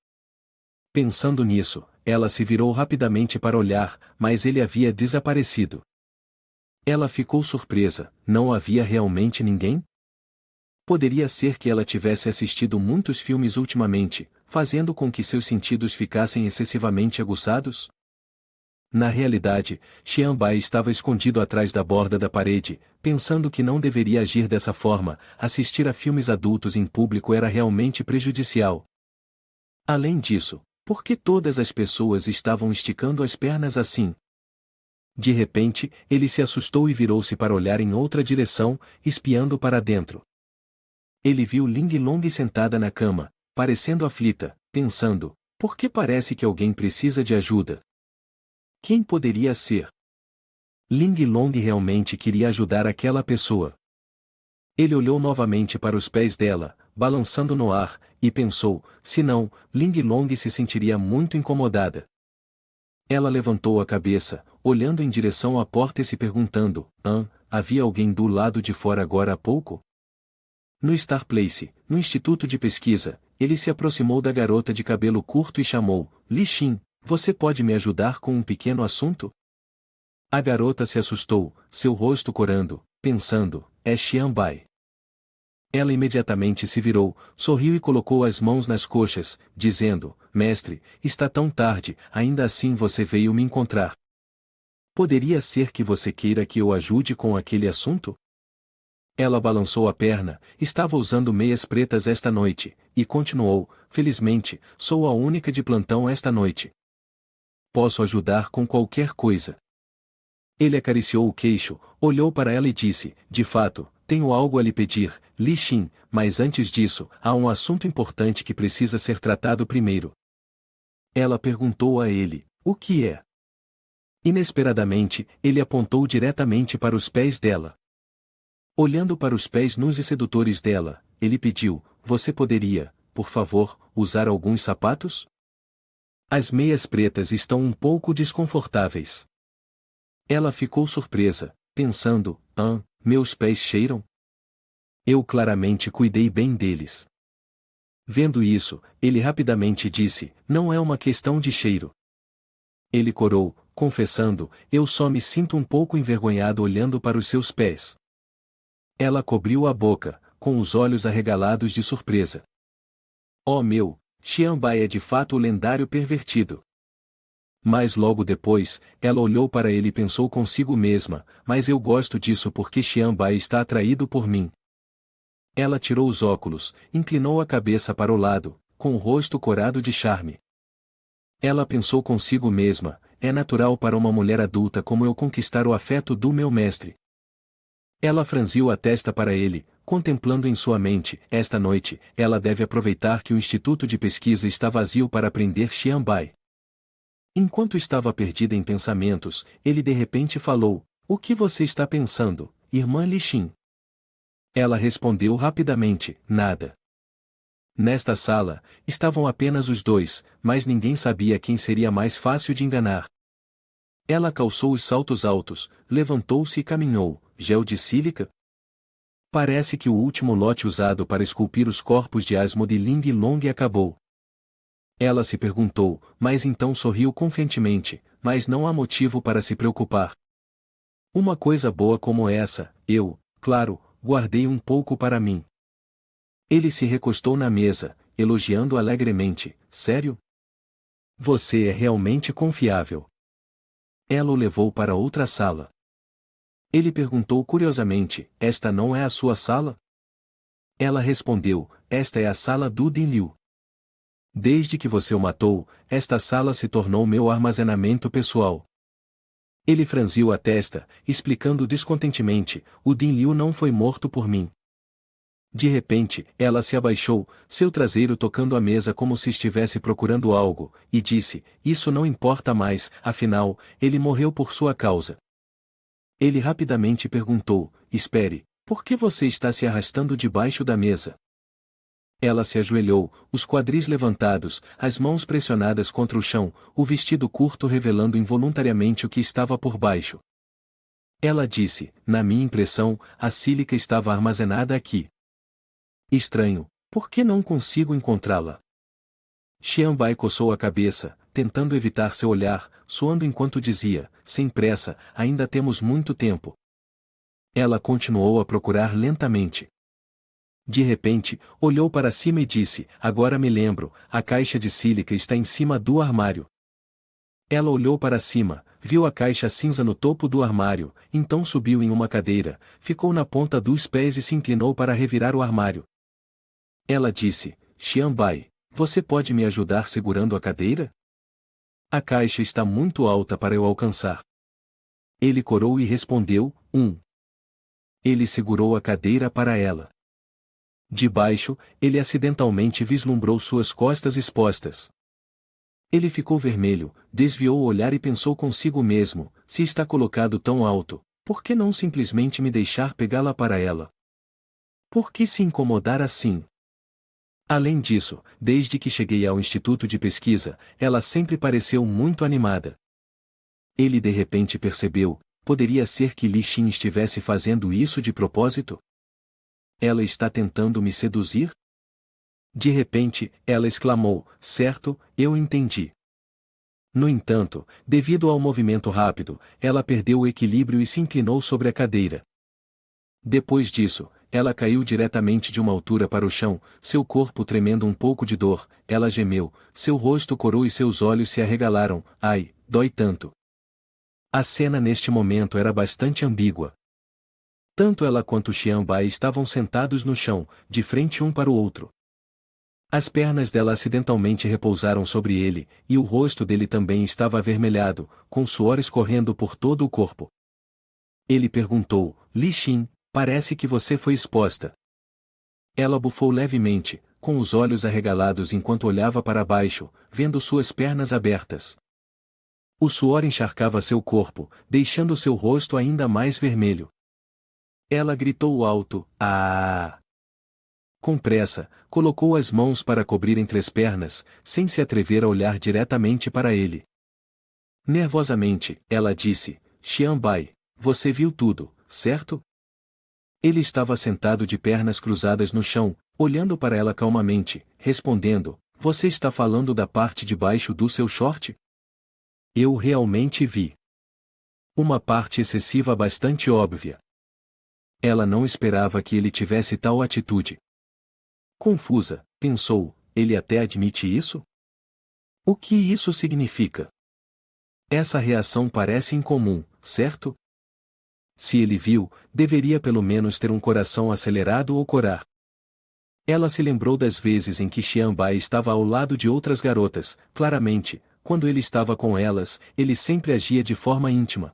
Speaker 1: Pensando nisso, ela se virou rapidamente para olhar, mas ele havia desaparecido. Ela ficou surpresa, não havia realmente ninguém? Poderia ser que ela tivesse assistido muitos filmes ultimamente, fazendo com que seus sentidos ficassem excessivamente aguçados? Na realidade, Xianbai estava escondido atrás da borda da parede, pensando que não deveria agir dessa forma, assistir a filmes adultos em público era realmente prejudicial. Além disso, por que todas as pessoas estavam esticando as pernas assim? De repente, ele se assustou e virou-se para olhar em outra direção, espiando para dentro. Ele viu Ling Long sentada na cama, parecendo aflita, pensando, por que parece que alguém precisa de ajuda? Quem poderia ser? Ling Long realmente queria ajudar aquela pessoa. Ele olhou novamente para os pés dela, balançando no ar, e pensou, se não, Ling Long se sentiria muito incomodada. Ela levantou a cabeça, olhando em direção à porta e se perguntando, havia alguém do lado de fora agora há pouco? No Star Place, no instituto de pesquisa, ele se aproximou da garota de cabelo curto e chamou, Li Xin, você pode me ajudar com um pequeno assunto? A garota se assustou, seu rosto corando, pensando, é Xianbai. Ela imediatamente se virou, sorriu e colocou as mãos nas coxas, dizendo, mestre, está tão tarde, ainda assim você veio me encontrar. Poderia ser que você queira que eu ajude com aquele assunto? Ela balançou a perna, estava usando meias pretas esta noite, e continuou, felizmente, sou a única de plantão esta noite. Posso ajudar com qualquer coisa. Ele acariciou o queixo, olhou para ela e disse, de fato, tenho algo a lhe pedir, Li Xin, mas antes disso, há um assunto importante que precisa ser tratado primeiro. Ela perguntou a ele, o que é? Inesperadamente, ele apontou diretamente para os pés dela. Olhando para os pés nus e sedutores dela, ele pediu, você poderia, por favor, usar alguns sapatos? As meias pretas estão um pouco desconfortáveis. Ela ficou surpresa, pensando, meus pés cheiram? Eu claramente cuidei bem deles. Vendo isso, ele rapidamente disse, não é uma questão de cheiro. Ele corou, confessando, eu só me sinto um pouco envergonhado olhando para os seus pés. Ela cobriu a boca, com os olhos arregalados de surpresa. Oh meu, Xianbai é de fato o lendário pervertido. Mas logo depois, ela olhou para ele e pensou consigo mesma, mas eu gosto disso porque Xianbai está atraído por mim. Ela tirou os óculos, inclinou a cabeça para o lado, com o rosto corado de charme. Ela pensou consigo mesma, é natural para uma mulher adulta como eu conquistar o afeto do meu mestre. Ela franziu a testa para ele, contemplando em sua mente, esta noite, ela deve aproveitar que o instituto de pesquisa está vazio para prender Xianbai. Enquanto estava perdida em pensamentos, ele de repente falou, o que você está pensando, irmã Lixin? Ela respondeu rapidamente, nada. Nesta sala, estavam apenas os dois, mas ninguém sabia quem seria mais fácil de enganar. Ela calçou os saltos altos, levantou-se e caminhou, gel de sílica? Parece que o último lote usado para esculpir os corpos de Asmod e Ling Long acabou. Ela se perguntou, mas então sorriu confiantemente, mas não há motivo para se preocupar. Uma coisa boa como essa, eu, claro, guardei um pouco para mim. Ele se recostou na mesa, elogiando alegremente, sério? Você é realmente confiável. Ela o levou para outra sala. Ele perguntou curiosamente, esta não é a sua sala? Ela respondeu, esta é a sala do Dinliu. Desde que você o matou, esta sala se tornou meu armazenamento pessoal. Ele franziu a testa, explicando descontentemente, o Dinliu não foi morto por mim. De repente, ela se abaixou, seu traseiro tocando a mesa como se estivesse procurando algo, e disse, isso não importa mais, afinal, ele morreu por sua causa. Ele rapidamente perguntou, espere, por que você está se arrastando debaixo da mesa? Ela se ajoelhou, os quadris levantados, as mãos pressionadas contra o chão, o vestido curto revelando involuntariamente o que estava por baixo. Ela disse, na minha impressão, a sílica estava armazenada aqui. Estranho, por que não consigo encontrá-la? Xianbai coçou a cabeça, tentando evitar seu olhar, suando enquanto dizia, sem pressa, ainda temos muito tempo. Ela continuou a procurar lentamente. De repente, olhou para cima e disse, agora me lembro, a caixa de sílica está em cima do armário. Ela olhou para cima, viu a caixa cinza no topo do armário, então subiu em uma cadeira, ficou na ponta dos pés e se inclinou para revirar o armário. Ela disse, Xianbai, você pode me ajudar segurando a cadeira? A caixa está muito alta para eu alcançar. Ele corou e respondeu, Ele segurou a cadeira para ela. De baixo, ele acidentalmente vislumbrou suas costas expostas. Ele ficou vermelho, desviou o olhar e pensou consigo mesmo, se está colocado tão alto, por que não simplesmente me deixar pegá-la para ela? Por que se incomodar assim? Além disso, desde que cheguei ao instituto de pesquisa, ela sempre pareceu muito animada. Ele de repente percebeu, poderia ser que Li Xin estivesse fazendo isso de propósito? Ela está tentando me seduzir? De repente, ela exclamou, certo, eu entendi. No entanto, devido ao movimento rápido, ela perdeu o equilíbrio e se inclinou sobre a cadeira. Depois disso, ela caiu diretamente de uma altura para o chão, seu corpo tremendo um pouco de dor, ela gemeu, seu rosto corou e seus olhos se arregalaram, ai, dói tanto. A cena neste momento era bastante ambígua. Tanto ela quanto Xianbai estavam sentados no chão, de frente um para o outro. As pernas dela acidentalmente repousaram sobre ele, e o rosto dele também estava avermelhado, com suor escorrendo por todo o corpo. Ele perguntou, Li Xin, parece que você foi exposta. Ela bufou levemente, com os olhos arregalados enquanto olhava para baixo, vendo suas pernas abertas. O suor encharcava seu corpo, deixando seu rosto ainda mais vermelho. Ela gritou alto, ah! Com pressa, colocou as mãos para cobrir entre as pernas, sem se atrever a olhar diretamente para ele. Nervosamente, ela disse, Xianbai, você viu tudo, certo? Ele estava sentado de pernas cruzadas no chão, olhando para ela calmamente, respondendo, você está falando da parte de baixo do seu short? Eu realmente vi. Uma parte excessiva bastante óbvia. Ela não esperava que ele tivesse tal atitude. Confusa, pensou, ele até admite isso? O que isso significa? Essa reação parece incomum, certo? Se ele viu, deveria pelo menos ter um coração acelerado ou corar. Ela se lembrou das vezes em que Xian Bai estava ao lado de outras garotas, claramente, quando ele estava com elas, ele sempre agia de forma íntima.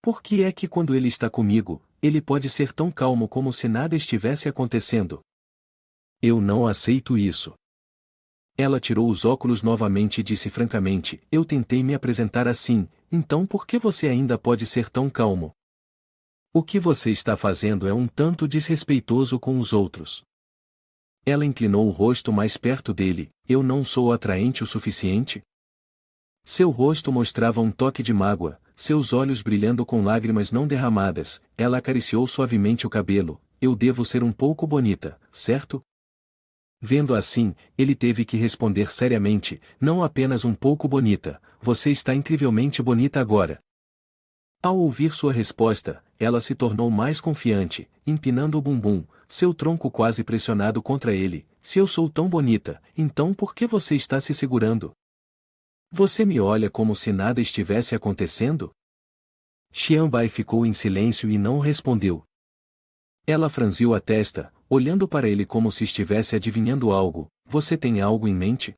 Speaker 1: Por que é que quando ele está comigo, ele pode ser tão calmo como se nada estivesse acontecendo? Eu não aceito isso. Ela tirou os óculos novamente e disse francamente, eu tentei me apresentar assim, então por que você ainda pode ser tão calmo? O que você está fazendo é um tanto desrespeitoso com os outros. Ela inclinou o rosto mais perto dele, eu não sou atraente o suficiente? Seu rosto mostrava um toque de mágoa, seus olhos brilhando com lágrimas não derramadas, ela acariciou suavemente o cabelo, eu devo ser um pouco bonita, certo? Vendo assim, ele teve que responder seriamente, não apenas um pouco bonita, você está incrivelmente bonita agora. Ao ouvir sua resposta, ela se tornou mais confiante, empinando o bumbum, seu tronco quase pressionado contra ele, se eu sou tão bonita, então por que você está se segurando? Você me olha como se nada estivesse acontecendo? Xian Bai ficou em silêncio e não respondeu. Ela franziu a testa, olhando para ele como se estivesse adivinhando algo, você tem algo em mente?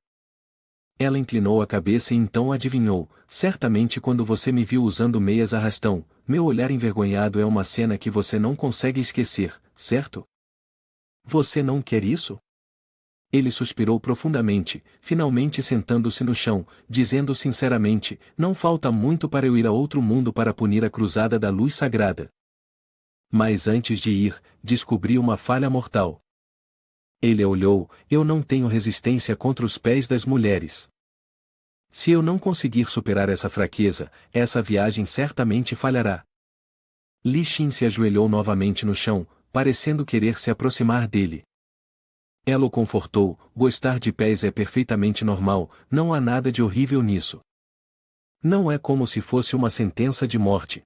Speaker 1: Ela inclinou a cabeça e então adivinhou, certamente quando você me viu usando meias arrastão, meu olhar envergonhado é uma cena que você não consegue esquecer, certo? Você não quer isso? Ele suspirou profundamente, finalmente sentando-se no chão, dizendo sinceramente, não falta muito para eu ir a outro mundo para punir a cruzada da luz sagrada. Mas antes de ir, descobri uma falha mortal. Ele olhou, eu não tenho resistência contra os pés das mulheres. Se eu não conseguir superar essa fraqueza, essa viagem certamente falhará. Li Xin se ajoelhou novamente no chão, parecendo querer se aproximar dele. Ela o confortou, gostar de pés é perfeitamente normal, não há nada de horrível nisso. Não é como se fosse uma sentença de morte.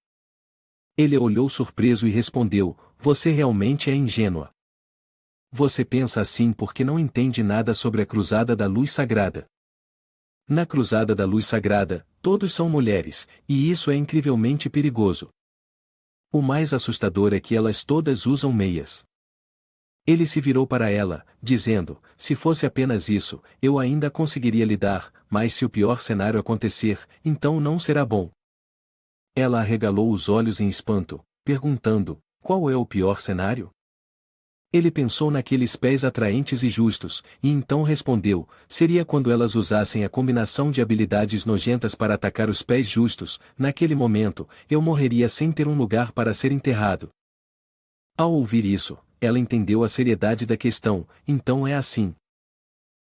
Speaker 1: Ele olhou surpreso e respondeu, você realmente é ingênua. Você pensa assim porque não entende nada sobre a Cruzada da Luz Sagrada. Na Cruzada da Luz Sagrada, todos são mulheres, e isso é incrivelmente perigoso. O mais assustador é que elas todas usam meias. Ele se virou para ela, dizendo, se fosse apenas isso, eu ainda conseguiria lidar, mas se o pior cenário acontecer, então não será bom. Ela arregalou os olhos em espanto, perguntando, qual é o pior cenário? Ele pensou naqueles pés atraentes e justos, e então respondeu, seria quando elas usassem a combinação de habilidades nojentas para atacar os pés justos, naquele momento, eu morreria sem ter um lugar para ser enterrado. Ao ouvir isso, ela entendeu a seriedade da questão, então é assim.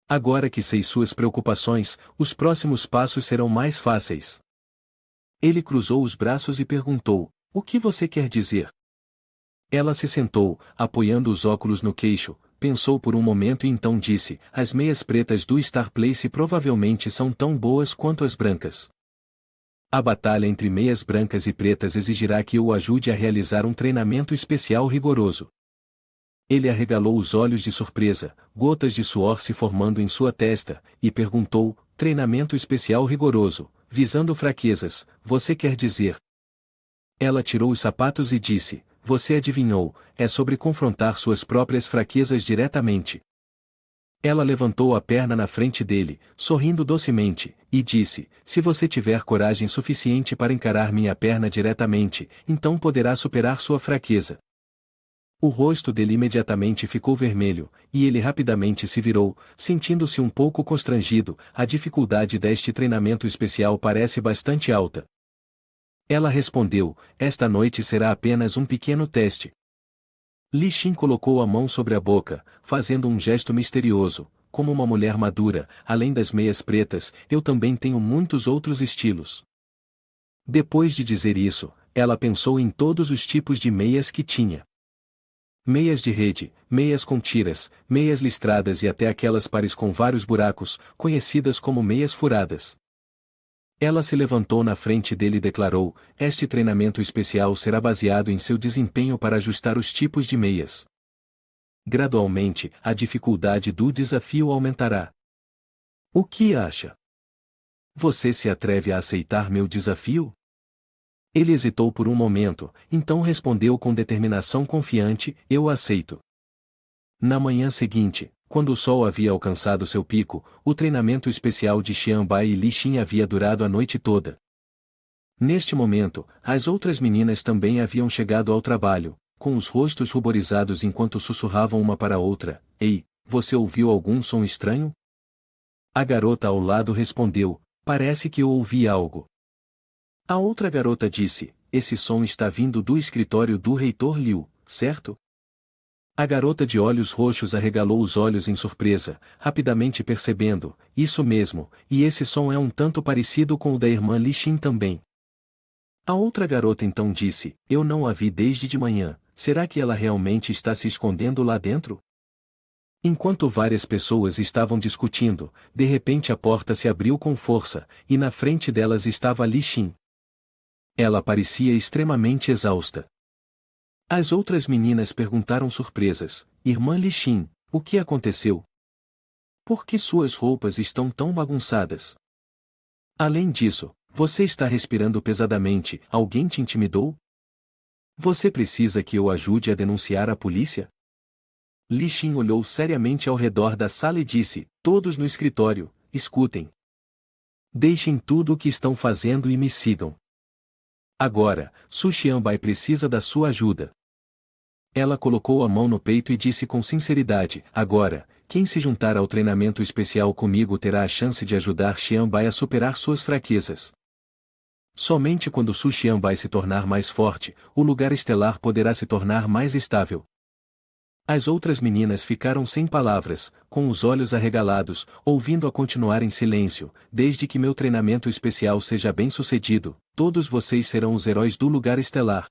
Speaker 1: Agora que sei suas preocupações, os próximos passos serão mais fáceis. Ele cruzou os braços e perguntou, o que você quer dizer? Ela se sentou, apoiando os óculos no queixo, pensou por um momento e então disse, as meias pretas do Star Place provavelmente são tão boas quanto as brancas. A batalha entre meias brancas e pretas exigirá que eu o ajude a realizar um treinamento especial rigoroso. Ele arregalou os olhos de surpresa, gotas de suor se formando em sua testa, e perguntou, treinamento especial rigoroso, visando fraquezas, você quer dizer? Ela tirou os sapatos e disse, você adivinhou, é sobre confrontar suas próprias fraquezas diretamente. Ela levantou a perna na frente dele, sorrindo docemente, e disse, se você tiver coragem suficiente para encarar minha perna diretamente, então poderá superar sua fraqueza. O rosto dele imediatamente ficou vermelho, e ele rapidamente se virou, sentindo-se um pouco constrangido, a dificuldade deste treinamento especial parece bastante alta. Ela respondeu, esta noite será apenas um pequeno teste. Li Xin colocou a mão sobre a boca, fazendo um gesto misterioso, como uma mulher madura, além das meias pretas, eu também tenho muitos outros estilos. Depois de dizer isso, ela pensou em todos os tipos de meias que tinha. Meias de rede, meias com tiras, meias listradas e até aquelas pares com vários buracos, conhecidas como meias furadas. Ela se levantou na frente dele e declarou: este treinamento especial será baseado em seu desempenho para ajustar os tipos de meias. Gradualmente, a dificuldade do desafio aumentará. O que acha? Você se atreve a aceitar meu desafio? Ele hesitou por um momento, então respondeu com determinação confiante: eu aceito. Na manhã seguinte, quando o sol havia alcançado seu pico, o treinamento especial de Xianbai e Li Xin havia durado a noite toda. Neste momento, as outras meninas também haviam chegado ao trabalho, com os rostos ruborizados enquanto sussurravam uma para a outra: ei, você ouviu algum som estranho? A garota ao lado respondeu: parece que eu ouvi algo. A outra garota disse: esse som está vindo do escritório do reitor Liu, certo? A garota de olhos roxos arregalou os olhos em surpresa, rapidamente percebendo: isso mesmo, e esse som é um tanto parecido com o da irmã Li Xin também. A outra garota então disse: eu não a vi desde de manhã, será que ela realmente está se escondendo lá dentro? Enquanto várias pessoas estavam discutindo, de repente a porta se abriu com força, e na frente delas estava Li Xin. Ela parecia extremamente exausta. As outras meninas perguntaram surpresas: irmã Li Xin, o que aconteceu? Por que suas roupas estão tão bagunçadas? Além disso, você está respirando pesadamente, alguém te intimidou? Você precisa que eu ajude a denunciar a polícia? Li Xin olhou seriamente ao redor da sala e disse: todos no escritório, escutem. Deixem tudo o que estão fazendo e me sigam. Agora, Su Xianbai precisa da sua ajuda. Ela colocou a mão no peito e disse com sinceridade: agora, quem se juntar ao treinamento especial comigo terá a chance de ajudar Xianbai a superar suas fraquezas. Somente quando Su Xianbai se tornar mais forte, o lugar estelar poderá se tornar mais estável. As outras meninas ficaram sem palavras, com os olhos arregalados, ouvindo-a continuar em silêncio: desde que meu treinamento especial seja bem sucedido, todos vocês serão os heróis do lugar estelar.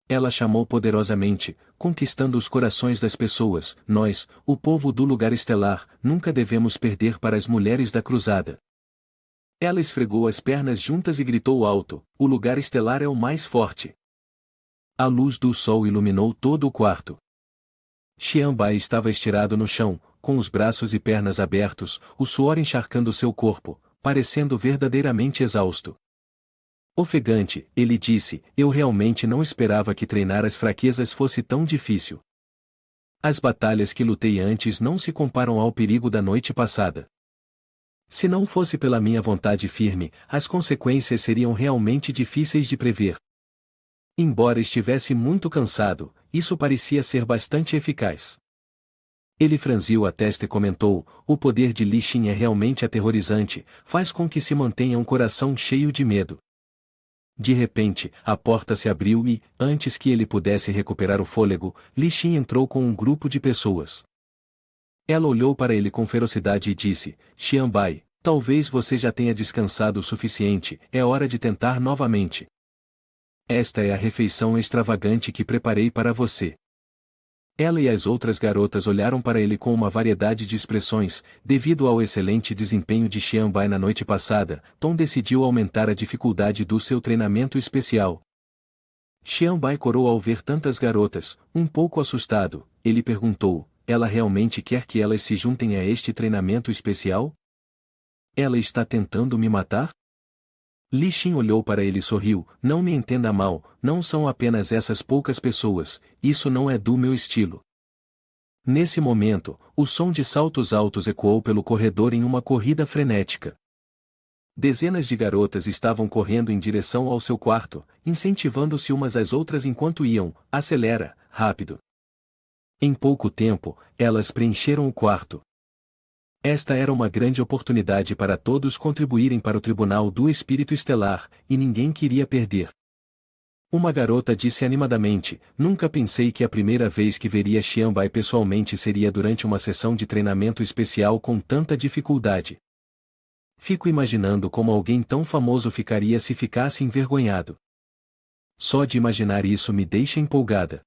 Speaker 1: Ela chamou poderosamente, conquistando os corações das pessoas: nós, o povo do lugar estelar, nunca devemos perder para as mulheres da cruzada. Ela esfregou as pernas juntas e gritou alto: o lugar estelar é o mais forte. A luz do sol iluminou todo o quarto. Xianbai estava estirado no chão, com os braços e pernas abertos, o suor encharcando seu corpo, parecendo verdadeiramente exausto. Ofegante, ele disse: eu realmente não esperava que treinar as fraquezas fosse tão difícil. As batalhas que lutei antes não se comparam ao perigo da noite passada. Se não fosse pela minha vontade firme, as consequências seriam realmente difíceis de prever. Embora estivesse muito cansado, isso parecia ser bastante eficaz. Ele franziu a testa e comentou: o poder de Li Xin é realmente aterrorizante, faz com que se mantenha um coração cheio de medo. De repente, a porta se abriu e, antes que ele pudesse recuperar o fôlego, Li Xin entrou com um grupo de pessoas. Ela olhou para ele com ferocidade e disse: Xianbai, talvez você já tenha descansado o suficiente, é hora de tentar novamente. Esta é a refeição extravagante que preparei para você. Ela e as outras garotas olharam para ele com uma variedade de expressões. Devido ao excelente desempenho de Xianbai na noite passada, Tom decidiu aumentar a dificuldade do seu treinamento especial. Xianbai corou ao ver tantas garotas, um pouco assustado. Ele perguntou: ela realmente quer que elas se juntem a este treinamento especial? Ela está tentando me matar? Li Xin olhou para ele e sorriu: não me entenda mal, não são apenas essas poucas pessoas, isso não é do meu estilo. Nesse momento, o som de saltos altos ecoou pelo corredor em uma corrida frenética. Dezenas de garotas estavam correndo em direção ao seu quarto, incentivando-se umas às outras enquanto iam: acelera, rápido. Em pouco tempo, elas preencheram o quarto. Esta era uma grande oportunidade para todos contribuírem para o Tribunal do Espírito Estelar, e ninguém queria perder. Uma garota disse animadamente: nunca pensei que a primeira vez que veria Xianbai pessoalmente seria durante uma sessão de treinamento especial com tanta dificuldade. Fico imaginando como alguém tão famoso ficaria se ficasse envergonhado. Só de imaginar isso me deixa empolgada.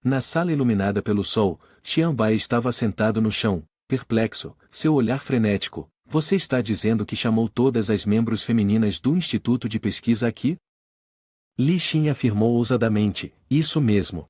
Speaker 1: Na sala iluminada pelo sol, Xianbai estava sentado no chão, perplexo, seu olhar frenético. Você está dizendo que chamou todas as membros femininas do Instituto de Pesquisa aqui? Li Xin afirmou ousadamente, isso mesmo.